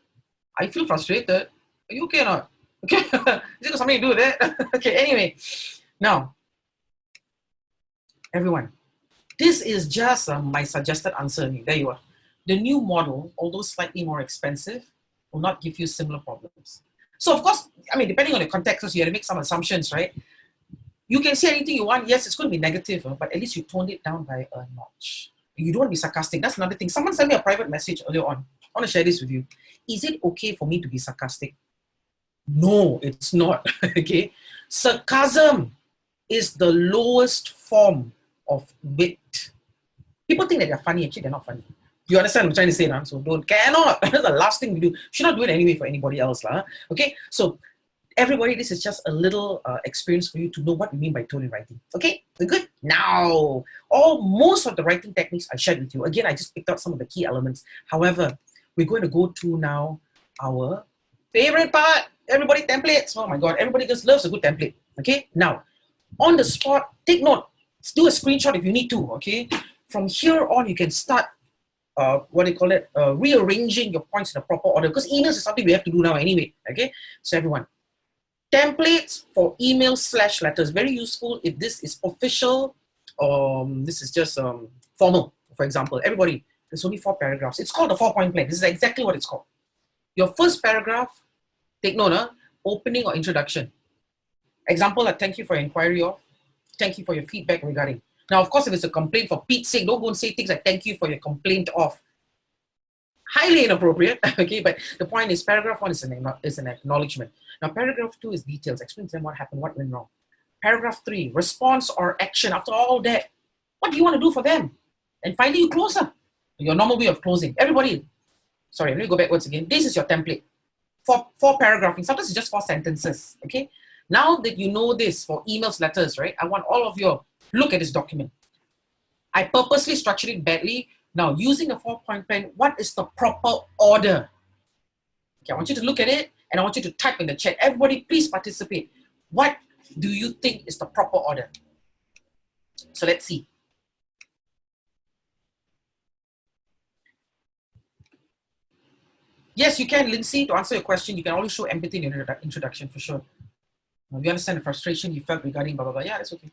I feel frustrated. Are you okay or not? Okay. Is it got something to do with it? Okay, anyway. Now, everyone, this is just my suggested answer. There you are. The new model, although slightly more expensive, will not give you similar problems. So, of course, I mean, depending on the context, you have to make some assumptions, right? You can say anything you want. Yes, it's going to be negative, but at least you toned it down by a notch. You don't want to be sarcastic. That's another thing. Someone sent me a private message earlier on. I want to share this with you. Is it okay for me to be sarcastic? No, it's not. Okay. Sarcasm is the lowest form of wit. People think that they're funny, actually they're not funny. You understand what I'm trying to say now? So cannot. That's the last thing we do. Should not do it anyway for anybody else. Okay, so everybody, this is just a little experience for you to know what we mean by tone in writing. Okay, we're good? Now, most of the writing techniques I shared with you. Again, I just picked out some of the key elements. However, we're going to go to now our favorite part. Everybody, templates. Oh my God, everybody just loves a good template. Okay, now, on the spot, take note. Do a screenshot if you need to, okay? From here on, you can start, rearranging your points in a proper order, because emails is something we have to do now anyway, okay? So everyone, templates for email/letters, very useful if this is official, this is just formal, for example. Everybody, there's only 4 paragraphs. It's called the 4-point plan. This is exactly what it's called. Your first paragraph, take note, opening or introduction. Example, thank you for your inquiry of, thank you for your feedback regarding. Now, of course, if it's a complaint, for Pete's sake, don't go and say things like thank you for your complaint of. Highly inappropriate, okay? But the point is, paragraph 1 is an acknowledgement. Now, paragraph 2 is details. Explain to them what happened, what went wrong. Paragraph 3, response or action. After all that, what do you want to do for them? And finally, you close up. Your normal way of closing. Everybody, sorry, let me go backwards again. This is your template. For paragraphing. Sometimes it's just 4 sentences, okay? Now that you know this for emails, letters, right? I want all of you, look at this document. I purposely structured it badly. Now, using a 4-point plan, what is the proper order? Okay, I want you to look at it, and I want you to type in the chat. Everybody, please participate. What do you think is the proper order? So let's see. Yes, you can, Lindsay, to answer your question. You can always show empathy in your introduction, for sure. We understand the frustration you felt regarding blah, blah, blah. Yeah, that's okay.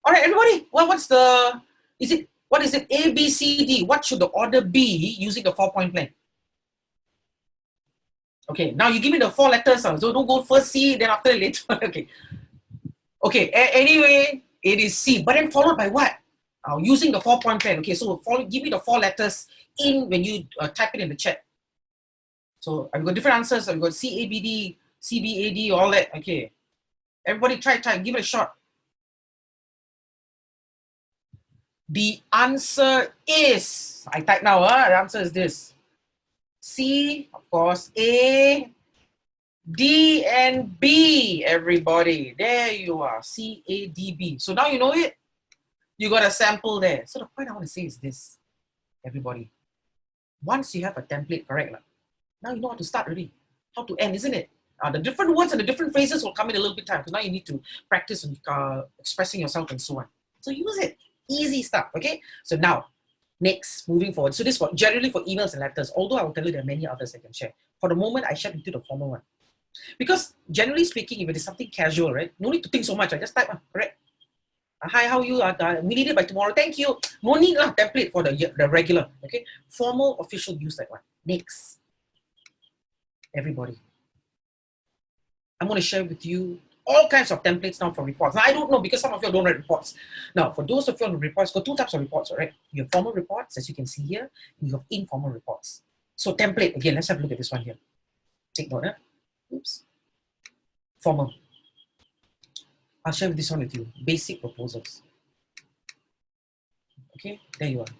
All right, everybody. Well, what is it? A, B, C, D. What should the order be using the 4-point plan? Okay, now you give me the 4 letters. So don't go first C, then after later. Okay. Okay, anyway, it is C. But then followed by what? Using the 4-point plan. Okay, so give me the 4 letters in when you type it in the chat. So I've got different answers. I've got C, A, B, D, C, B, A, D, all that. Okay. Everybody try, give it a shot. The answer is, I type now, the answer is this. C, of course, A, D, and B, everybody. There you are, C, A, D, B. So now you know it. You got a sample there. So the point I want to say is this, everybody. Once you have a template correct, now you know how to start already, how to end, isn't it? The different words and the different phrases will come in a little bit time, because now you need to practice on expressing yourself and so on. So use it. Easy stuff, okay? So now, next, moving forward. So this is generally for emails and letters, although I will tell you there are many others I can share. For the moment, I shared with you the formal one. Because generally speaking, if it is something casual, right? No need to think so much. I just type, correct? Hi, how are you? We need it by tomorrow. Thank you. No need template for the regular, okay? Formal, official, use that one. Next. Everybody. I'm going to share with you all kinds of templates now for reports. Now, I don't know, because some of you don't write reports. Now, for those of you on the reports, got 2 types of reports, all right? You have formal reports, as you can see here. You have informal reports. So template, again, let's have a look at this one here. Take note, Oops. Formal. I'll share this one with you. Basic proposals. Okay, there you are.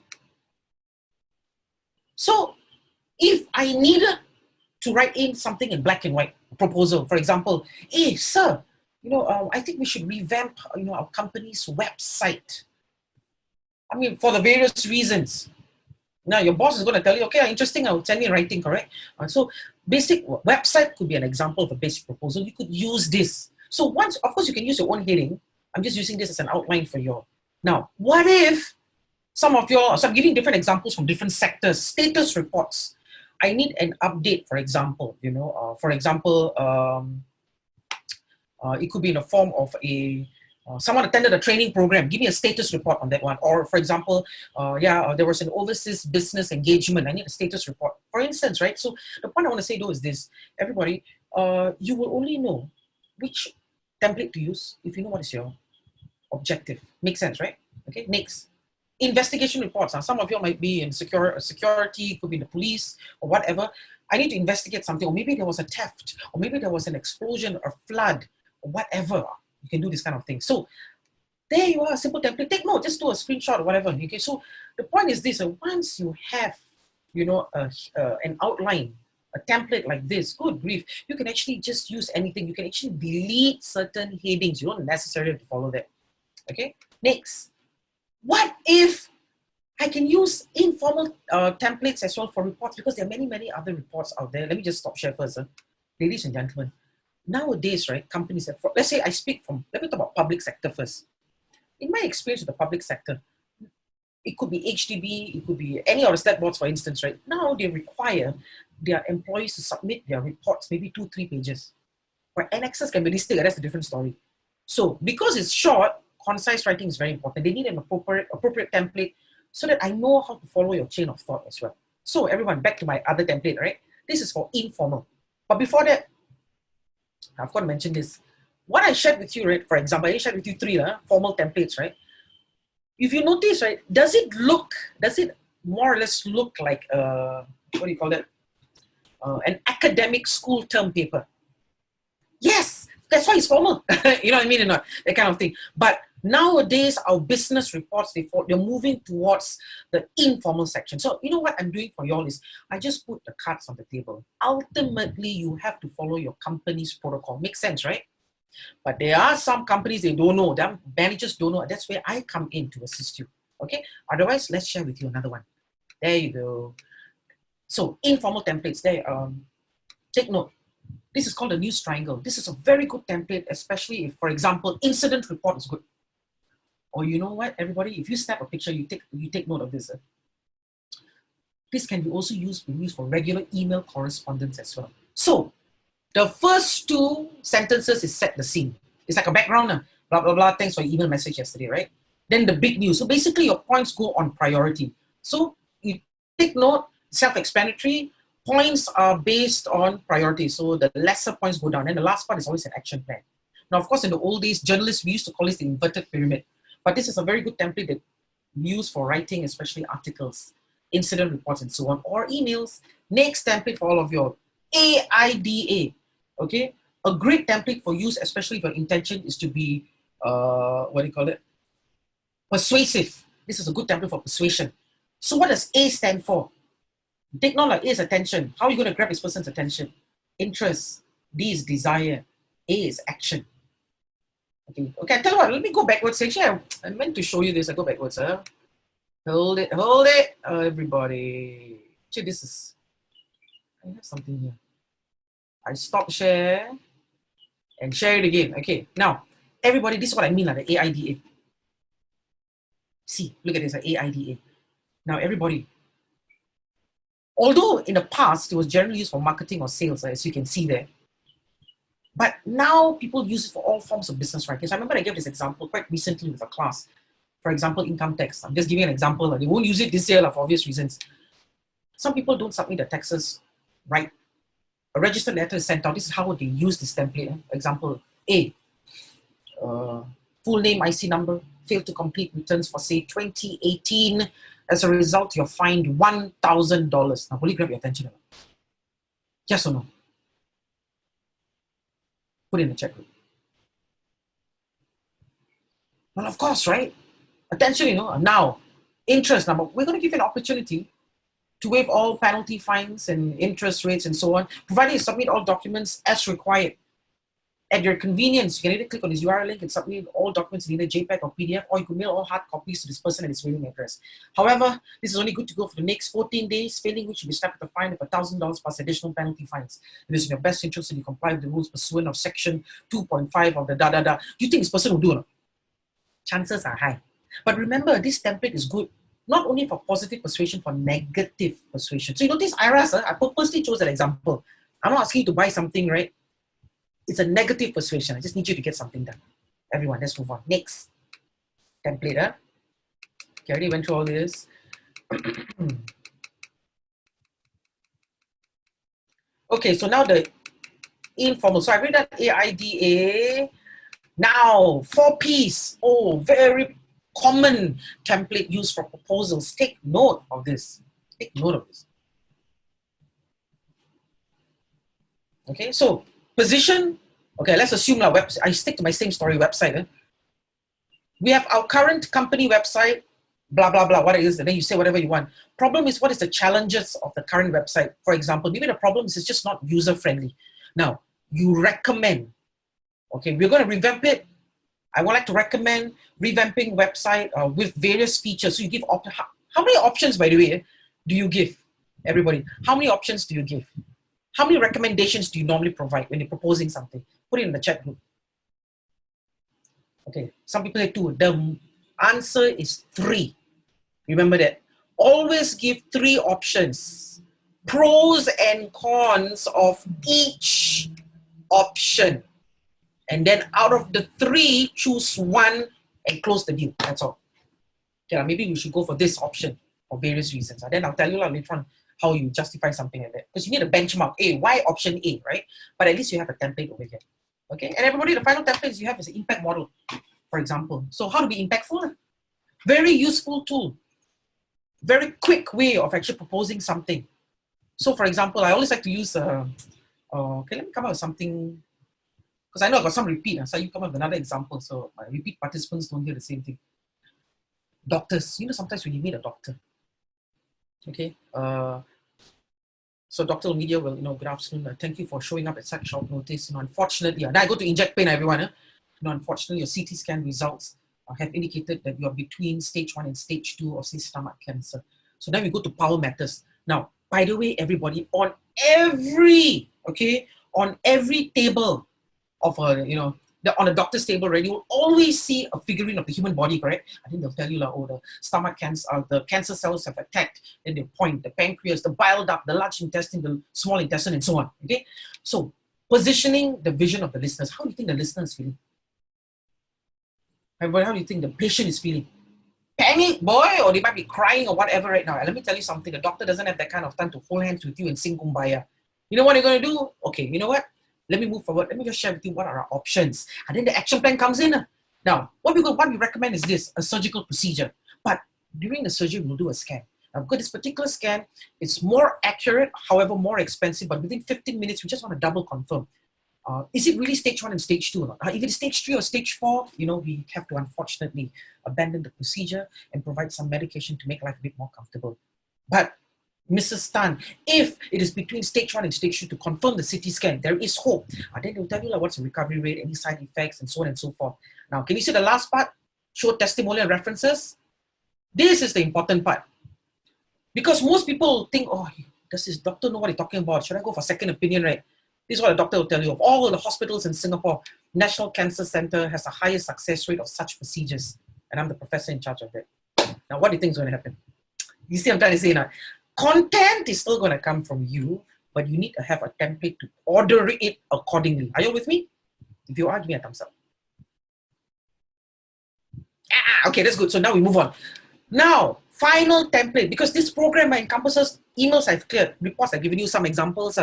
So if I needed to write in something in black and white, proposal, for example, hey, sir, I think we should revamp, our company's website. I mean, for the various reasons. Now, your boss is going to tell you, okay, interesting, I'll send me writing, correct? So, basic website could be an example of a basic proposal. You could use this. So, once, of course, you can use your own heading. I'm just using this as an outline for you. Now, what if so I'm giving different examples from different sectors, status reports. I need an update, for example, it could be in the form of someone attended a training program, give me a status report on that one. Or for example, there was an overseas business engagement, I need a status report, for instance, right? So the point I want to say though is this, everybody, you will only know which template to use if you know what is your objective. Makes sense, right? Okay, next. Investigation reports. Now, some of you might be in security, could be in the police or whatever. I need to investigate something, or maybe there was a theft, or maybe there was an explosion or flood, or whatever. You can do this kind of thing. So there you are, a simple template. Take note, just do a screenshot or whatever. Okay, so the point is this: once you have, an outline, a template like this, good grief, you can actually just use anything. You can actually delete certain headings. You don't necessarily have to follow that. Okay, next. What if I can use informal templates as well for reports, because there are many, many other reports out there. Let me just stop share first. Ladies and gentlemen, nowadays, right, companies have, let's say let me talk about public sector first. In my experience with the public sector, it could be HDB, it could be any of the stat boards, for instance, right? Now they require their employees to submit their reports, maybe 2-3 pages. Where annexes can be listed, that's a different story. So because it's short, concise writing is very important. They need an appropriate template so that I know how to follow your chain of thought as well. So everyone, back to my other template, right? This is for informal. But before that, I've got to mention this. What I shared with you, right? For example, I shared with you 3 formal templates, right? If you notice, right, does it more or less look like, what do you call that? An academic school term paper? Yes, that's why it's formal. You know what I mean or not? That kind of thing. But nowadays, our business reports, they're moving towards the informal section. So you know what I'm doing for y'all is, I just put the cards on the table. Ultimately, you have to follow your company's protocol. Makes sense, right? But there are some companies, they don't know. Their managers don't know. That's where I come in to assist you. Okay? Otherwise, let's share with you another one. There you go. So informal templates there. Take note. This is called a news triangle. This is a very good template, especially if, for example, incident report is good. Or you know what, everybody, if you snap a picture, you take note of this. This can be also used for regular email correspondence as well. So the first 2 sentences is set the scene. It's like a background, blah, blah, blah, thanks for your email message yesterday, right? Then the big news. So basically your points go on priority. So you take note, self-explanatory, points are based on priority. So the lesser points go down. And the last part is always an action plan. Now, of course, in the old days, journalists, we used to call this the inverted pyramid. But this is a very good template that we use for writing, especially articles, incident reports, and so on, or emails. Next template for all of you, AIDA. Okay, a great template for use, especially if your intention is to be, persuasive. This is a good template for persuasion. So what does A stand for? Take note, like A is attention. How are you going to grab this person's attention? Interest. D is desire. A is action. Okay, I tell you what, let me go backwards. Actually, I meant to show you this. I go backwards. Hold it. Everybody. Actually, I have something here. I stop share and share it again. Okay, now, everybody, this is what I mean, like the AIDA. See, look at this, AIDA. Now, everybody, although in the past, it was generally used for marketing or sales, as you can see there, but now people use it for all forms of business writing. So I remember I gave this example quite recently with a class. For example, income tax. I'm just giving an example. They won't use it this year for obvious reasons. Some people don't submit their taxes right. A registered letter is sent out. This is how they use this template. Example A, full name, IC number, failed to complete returns for, say, 2018. As a result, you're fined $1,000. Now, will you grab your attention? Yes or no? Put in the chat group. Well, of course, right? Attention, now, interest number. We're going to give you an opportunity to waive all penalty fines and interest rates and so on, provided you submit all documents as required. At your convenience, you can either click on this URL link and submit all documents in either JPEG or PDF, or you can mail all hard copies to this person and his mailing address. However, this is only good to go for the next 14 days, failing which you'll be slapped with a fine of $1,000 plus additional penalty fines. It is in your best interest that you comply with the rules pursuant of section 2.5 of the Do you think this person will do or not? Chances are high. But remember, this template is good not only for positive persuasion, for negative persuasion. So you notice IRAS, I purposely chose that example. I'm not asking you to buy something, right? It's a negative persuasion. I just need you to get something done. Everyone, let's move on. Next template. Okay, I already went through all this. Okay, so now the informal. So I read that AIDA. Now, 4 Ps. Oh, very common template used for proposals. Take note of this. Take note of this. Okay, so position. Okay, let's assume our website. I stick to my same story website. We have our current company website, blah, blah, blah, what it is, and then you say whatever you want. Problem is, what is the challenges of the current website? For example, maybe the problem is it's just not user-friendly. Now, you recommend, okay, we're going to revamp it. I would like to recommend revamping website with various features. So you give, how many options, by the way, do you give, everybody? How many options do you give? How many recommendations do you normally provide when you're proposing something? Put it in the chat group. Okay, some people say 2. The answer is 3. Remember that. Always give 3 options. Pros and cons of each option. And then out of the 3, choose 1 and close the deal. That's all. Okay, maybe we should go for this option for various reasons. And then I'll tell you later on how you justify something like that. Because you need a benchmark. Why option A, right? But at least you have a template over here. Okay, and everybody, the final templates you have is an impact model, for example. So how to be impactful? Very useful tool. Very quick way of actually proposing something. So for example, I always like to use, okay, let me come up with something, because I know I've got some repeat, so you come up with another example, so my repeat participants don't hear the same thing. Doctors, sometimes when you meet a doctor, okay, so Dr. Media will, good afternoon. Thank you for showing up at such short notice. Unfortunately, now I go to inject pain, everyone. Unfortunately, your CT scan results have indicated that you are between stage 1 and stage 2 of, say, stomach cancer. So then we go to power matters. Now, by the way, everybody, on every table of a, on a doctor's table, right, you will always see a figurine of the human body, correct? I think they'll tell you, the stomach cancer, the cancer cells have attacked, then they point the pancreas, the bile duct, the large intestine, the small intestine, and so on, okay? So, positioning the vision of the listeners. How do you think the listener is feeling? How do you think the patient is feeling? Panic, boy, or they might be crying or whatever right now. And let me tell you something, the doctor doesn't have that kind of time to hold hands with you and sing Kumbaya. You know what you're going to do? Okay, you know what? Let me move forward. Let me just share with you what are our options. And then the action plan comes in. Now, what we recommend is this, a surgical procedure. But during the surgery, we'll do a scan. Now, because this particular scan, it's more accurate, however, more expensive, but within 15 minutes, we just want to double confirm. Is it really stage 1 and stage 2 or not? If it's stage 3 or stage 4, we have to unfortunately abandon the procedure and provide some medication to make life a bit more comfortable. But Mrs. Tan, if it is between stage 1 and stage 2 to confirm the CT scan, there is hope. Then they'll tell you what's the recovery rate, any side effects, and so on and so forth. Now, can you see the last part? Show testimonial references. This is the important part. Because most people think, does this doctor know what he's talking about? Should I go for second opinion, right? This is what a doctor will tell you. Of all the hospitals in Singapore, National Cancer Center has the highest success rate of such procedures. And I'm the professor in charge of it. Now, what do you think is going to happen? You see what I'm trying to say now? Content is still going to come from you, but you need to have a template to order it accordingly. Are you with me? If you are, give me a thumbs up. Okay, that's good. So now we move on. Now, final template, because this program encompasses emails I've cleared, reports I've given you some examples.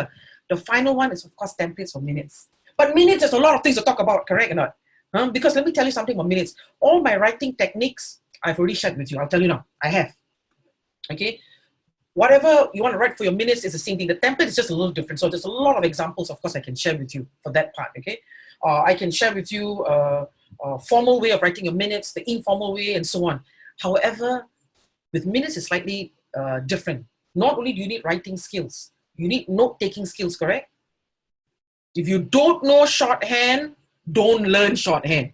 The final one is, of course, templates for minutes. But minutes, there's a lot of things to talk about, correct or not? Because let me tell you something about minutes. All my writing techniques, I've already shared with you. I'll tell you now. I have. Okay? Whatever you want to write for your minutes is the same thing. The template is just a little different. So there's a lot of examples, of course, I can share with you for that part, okay? I can share with you formal way of writing your minutes, the informal way, and so on. However, with minutes, it's slightly different. Not only do you need writing skills, you need note-taking skills, correct? If you don't know shorthand, don't learn shorthand.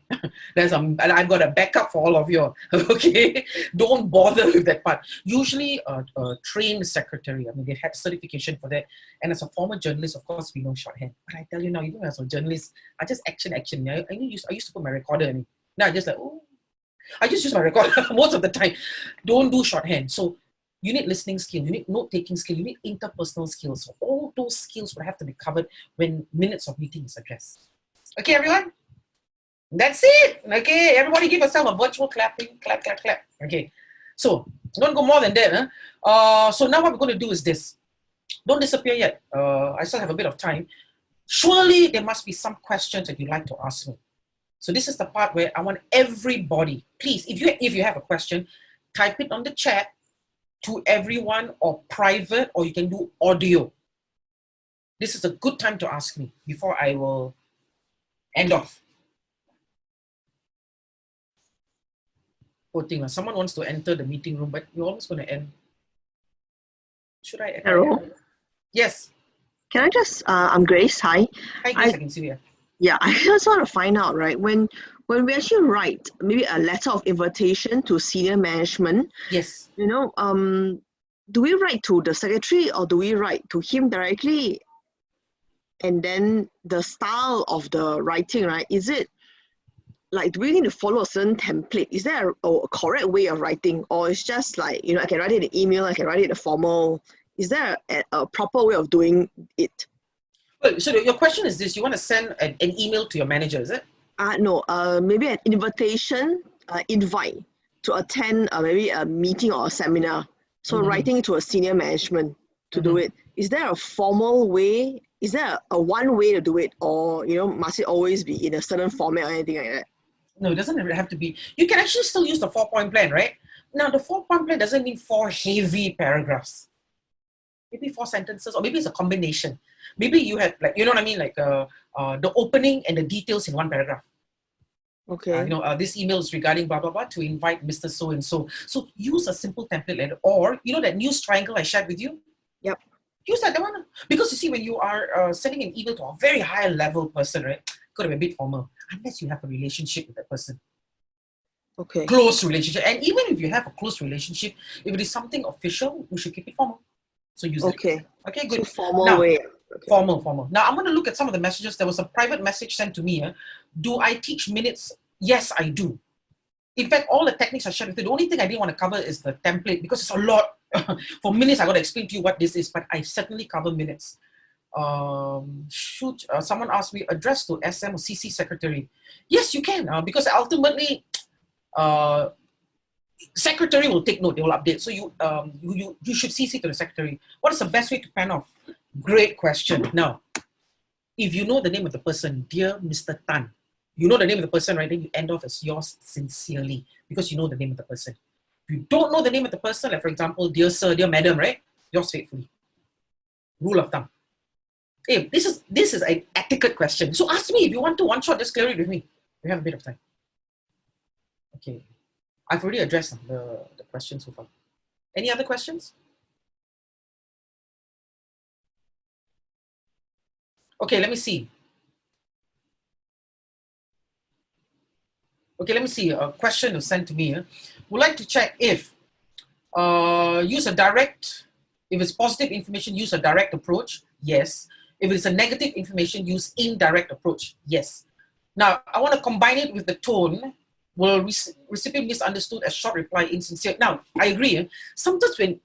I've got a backup for all of you. Okay, don't bother with that part. Usually, a trained secretary, I mean, they have certification for that. And as a former journalist, of course, we know shorthand. But I tell you now, even as a journalist, I just action. I used to put my recorder in. Now I just like, oh, I just use my recorder most of the time. Don't do shorthand. So you need listening skill, you need note-taking skill, you need interpersonal skills. So all those skills will have to be covered when minutes of meeting is addressed. Okay, everyone? That's it. Okay, everybody give yourself a virtual clapping. Clap, clap, clap. Okay. So, don't go more than that. Huh? So now what we're going to do is this. Don't disappear yet. I still have a bit of time. Surely there must be some questions that you'd like to ask me. So this is the part where I want everybody, please, if you have a question, type it on the chat to everyone or private, or you can do audio. This is a good time to ask me before I will end off. Poor thing, someone wants to enter the meeting room, but you're almost going to end. Should I? Hello. Yes. Can I just, I'm Grace, hi. Hi, Grace, I can see you. Yeah, I just want to find out, right, when we actually write maybe a letter of invitation to senior management, yes, you know, do we write to the secretary or do we write to him directly? And then the style of the writing, right, is it like, do we need to follow a certain template? Is there a correct way of writing, or it's just like, you know, I can write it in email, I can write it in a formal, is there a proper way of doing it? Well, so your question is this, you want to send an email to your manager, is it? No, maybe an invitation, invite to attend maybe a meeting or a seminar. So writing it to a senior management to do it. Is there a formal way? Is there a one way to do it, or, you know, must it always be in a certain format or anything like that? No, it doesn't have to be. You can actually still use the 4-point plan, right? Now, the 4-point plan doesn't mean 4 heavy paragraphs. Maybe 4 sentences, or maybe it's a combination. Maybe you had, like, you know what I mean, like the opening and the details in 1 paragraph. Okay. You know, this email is regarding blah, blah, blah to invite Mr. So-and-so. So use a simple template, or, you know, that news triangle I shared with you? Yep. Use that one. Because you see, when you are sending an email to a very high level person, right, got to be a bit formal, unless you have a relationship with that person. Okay. Close relationship. And even if you have a close relationship, if it is something official, we should keep it formal. So use it. Okay, good. So formal now, way. Okay. Formal. Now I'm going to look at some of the messages. There was a private message sent to me. Do I teach minutes? Yes, I do. In fact, all the techniques I shared with you, the only thing I didn't want to cover is the template, because it's a lot. For minutes, I got to explain to you what this is, but I certainly cover minutes. Someone asked me, address to SM or CC secretary. Yes, you can, because ultimately, secretary will take note, they will update. So you should CC to the secretary. What is the best way to pan off? Great question. Now, if you know the name of the person, dear Mr. Tan, you know the name of the person, right? Then you end off as yours sincerely, because you know the name of the person. If you don't know the name of the person, like for example, dear sir, dear madam, right? Yours faithfully. Rule of thumb. Hey, this is an etiquette question. So ask me if you want to one shot, just clear it with me. We have a bit of time. Okay. I've already addressed the questions so far. Any other questions? Okay, let me see. Okay, let me see. A question was sent to me. Would like to check if use a direct, if it's positive information, use a direct approach. Yes. If it's a negative information, use indirect approach. Yes. Now, I want to combine it with the tone. Will recipient misunderstood as short reply, insincere? Now, I agree. Sometimes when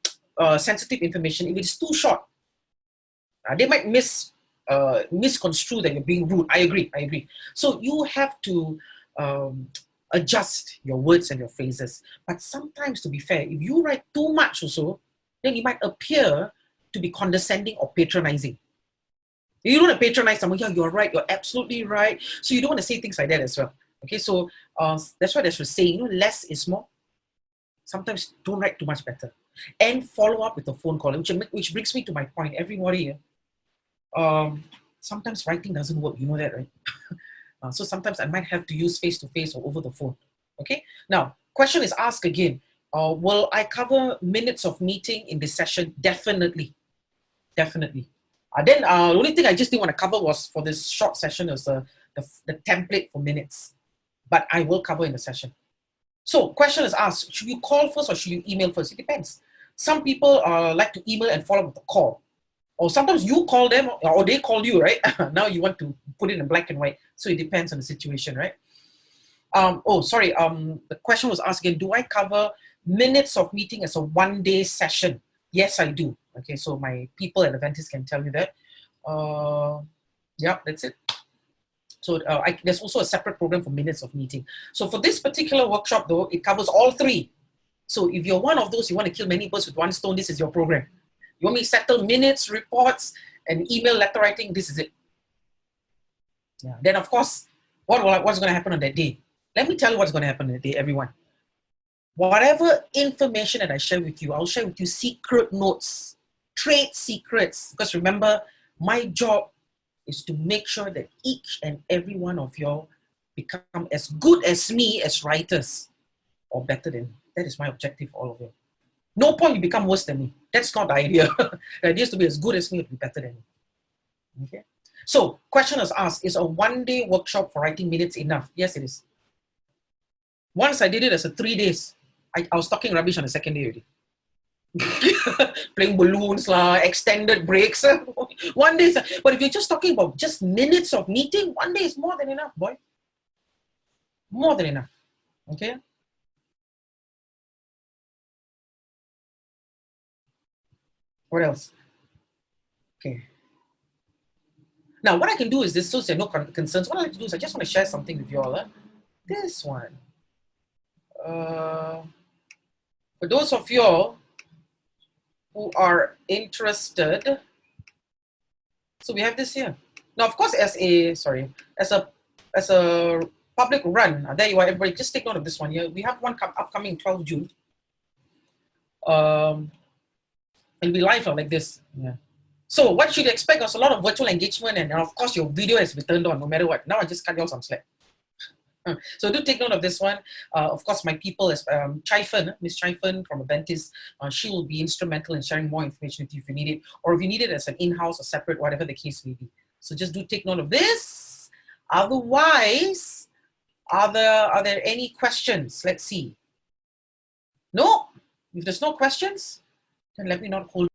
sensitive information, if it's too short, they might misconstrue that you're being rude. I agree. So you have to adjust your words and your phrases. But sometimes, to be fair, if you write too much also, then it might appear to be condescending or patronizing. You don't want to patronize someone. Yeah, you're right. You're absolutely right. So you don't want to say things like that as well. Okay, so that's why there's a saying, you know, less is more. Sometimes don't write too much better. And follow up with a phone call, which brings me to my point. Everybody, sometimes writing doesn't work. You know that, right? So sometimes I might have to use face-to-face or over the phone. Okay. Now, question is asked again. Will I cover minutes of meeting in this session? Definitely. Definitely. Then the only thing I just didn't want to cover was for this short session was the template for minutes. But I will cover in the session. So question is asked, should you call first or should you email first? It depends. Some people like to email and follow up with a call. Or sometimes you call them or they call you, right? Now you want to put it in black and white. So it depends on the situation, right? The question was asked again, do I cover minutes of meeting as a one-day session? Yes, I do. Okay, so my people at Aventis can tell you that. Yeah, that's it. So there's also a separate program for minutes of meeting. So for this particular workshop though, it covers all three. So if you're one of those, you want to kill many birds with one stone, this is your program. You want me to settle minutes, reports, and email letter writing, this is it. Yeah. Then of course, what's going to happen on that day? Let me tell you what's going to happen on that day, everyone. Whatever information that I share with you, I'll share with you secret notes, trade secrets. Because remember, my job is to make sure that each and every one of y'all become as good as me as writers, or better than me. That is my objective for all of you. No point you become worse than me. That's not the idea. The idea is to be as good as me or to be better than me. Okay. So, question is asked, is a one-day workshop for writing minutes enough? Yes, it is. Once I did it as a 3 days. I was talking rubbish on the second day already. Playing balloons, extended breaks. 1 day. But if you're just talking about just minutes of meeting, 1 day is more than enough, boy. More than enough. Okay. What else? Okay. Now, what I can do is this, so there are no concerns. What I like to do is I just want to share something with you all. This one. For those of you all who are interested, so we have this here. Now, of course, as a public run, there you are, everybody. Just take note of this one here. We have one upcoming 12 June. It'll be live like this. Yeah. So what should you expect? There's a lot of virtual engagement, and of course your video has to be turned on no matter what. Now I just cut you all some slack. So do take note of this one. Of course, my people is Miss Chai-Fen from Aventis. She will be instrumental in sharing more information with you if you need it, or if you need it as an in-house or separate, whatever the case may be. So just do take note of this. Otherwise, are there any questions? Let's see. No? If there's no questions, then let me not hold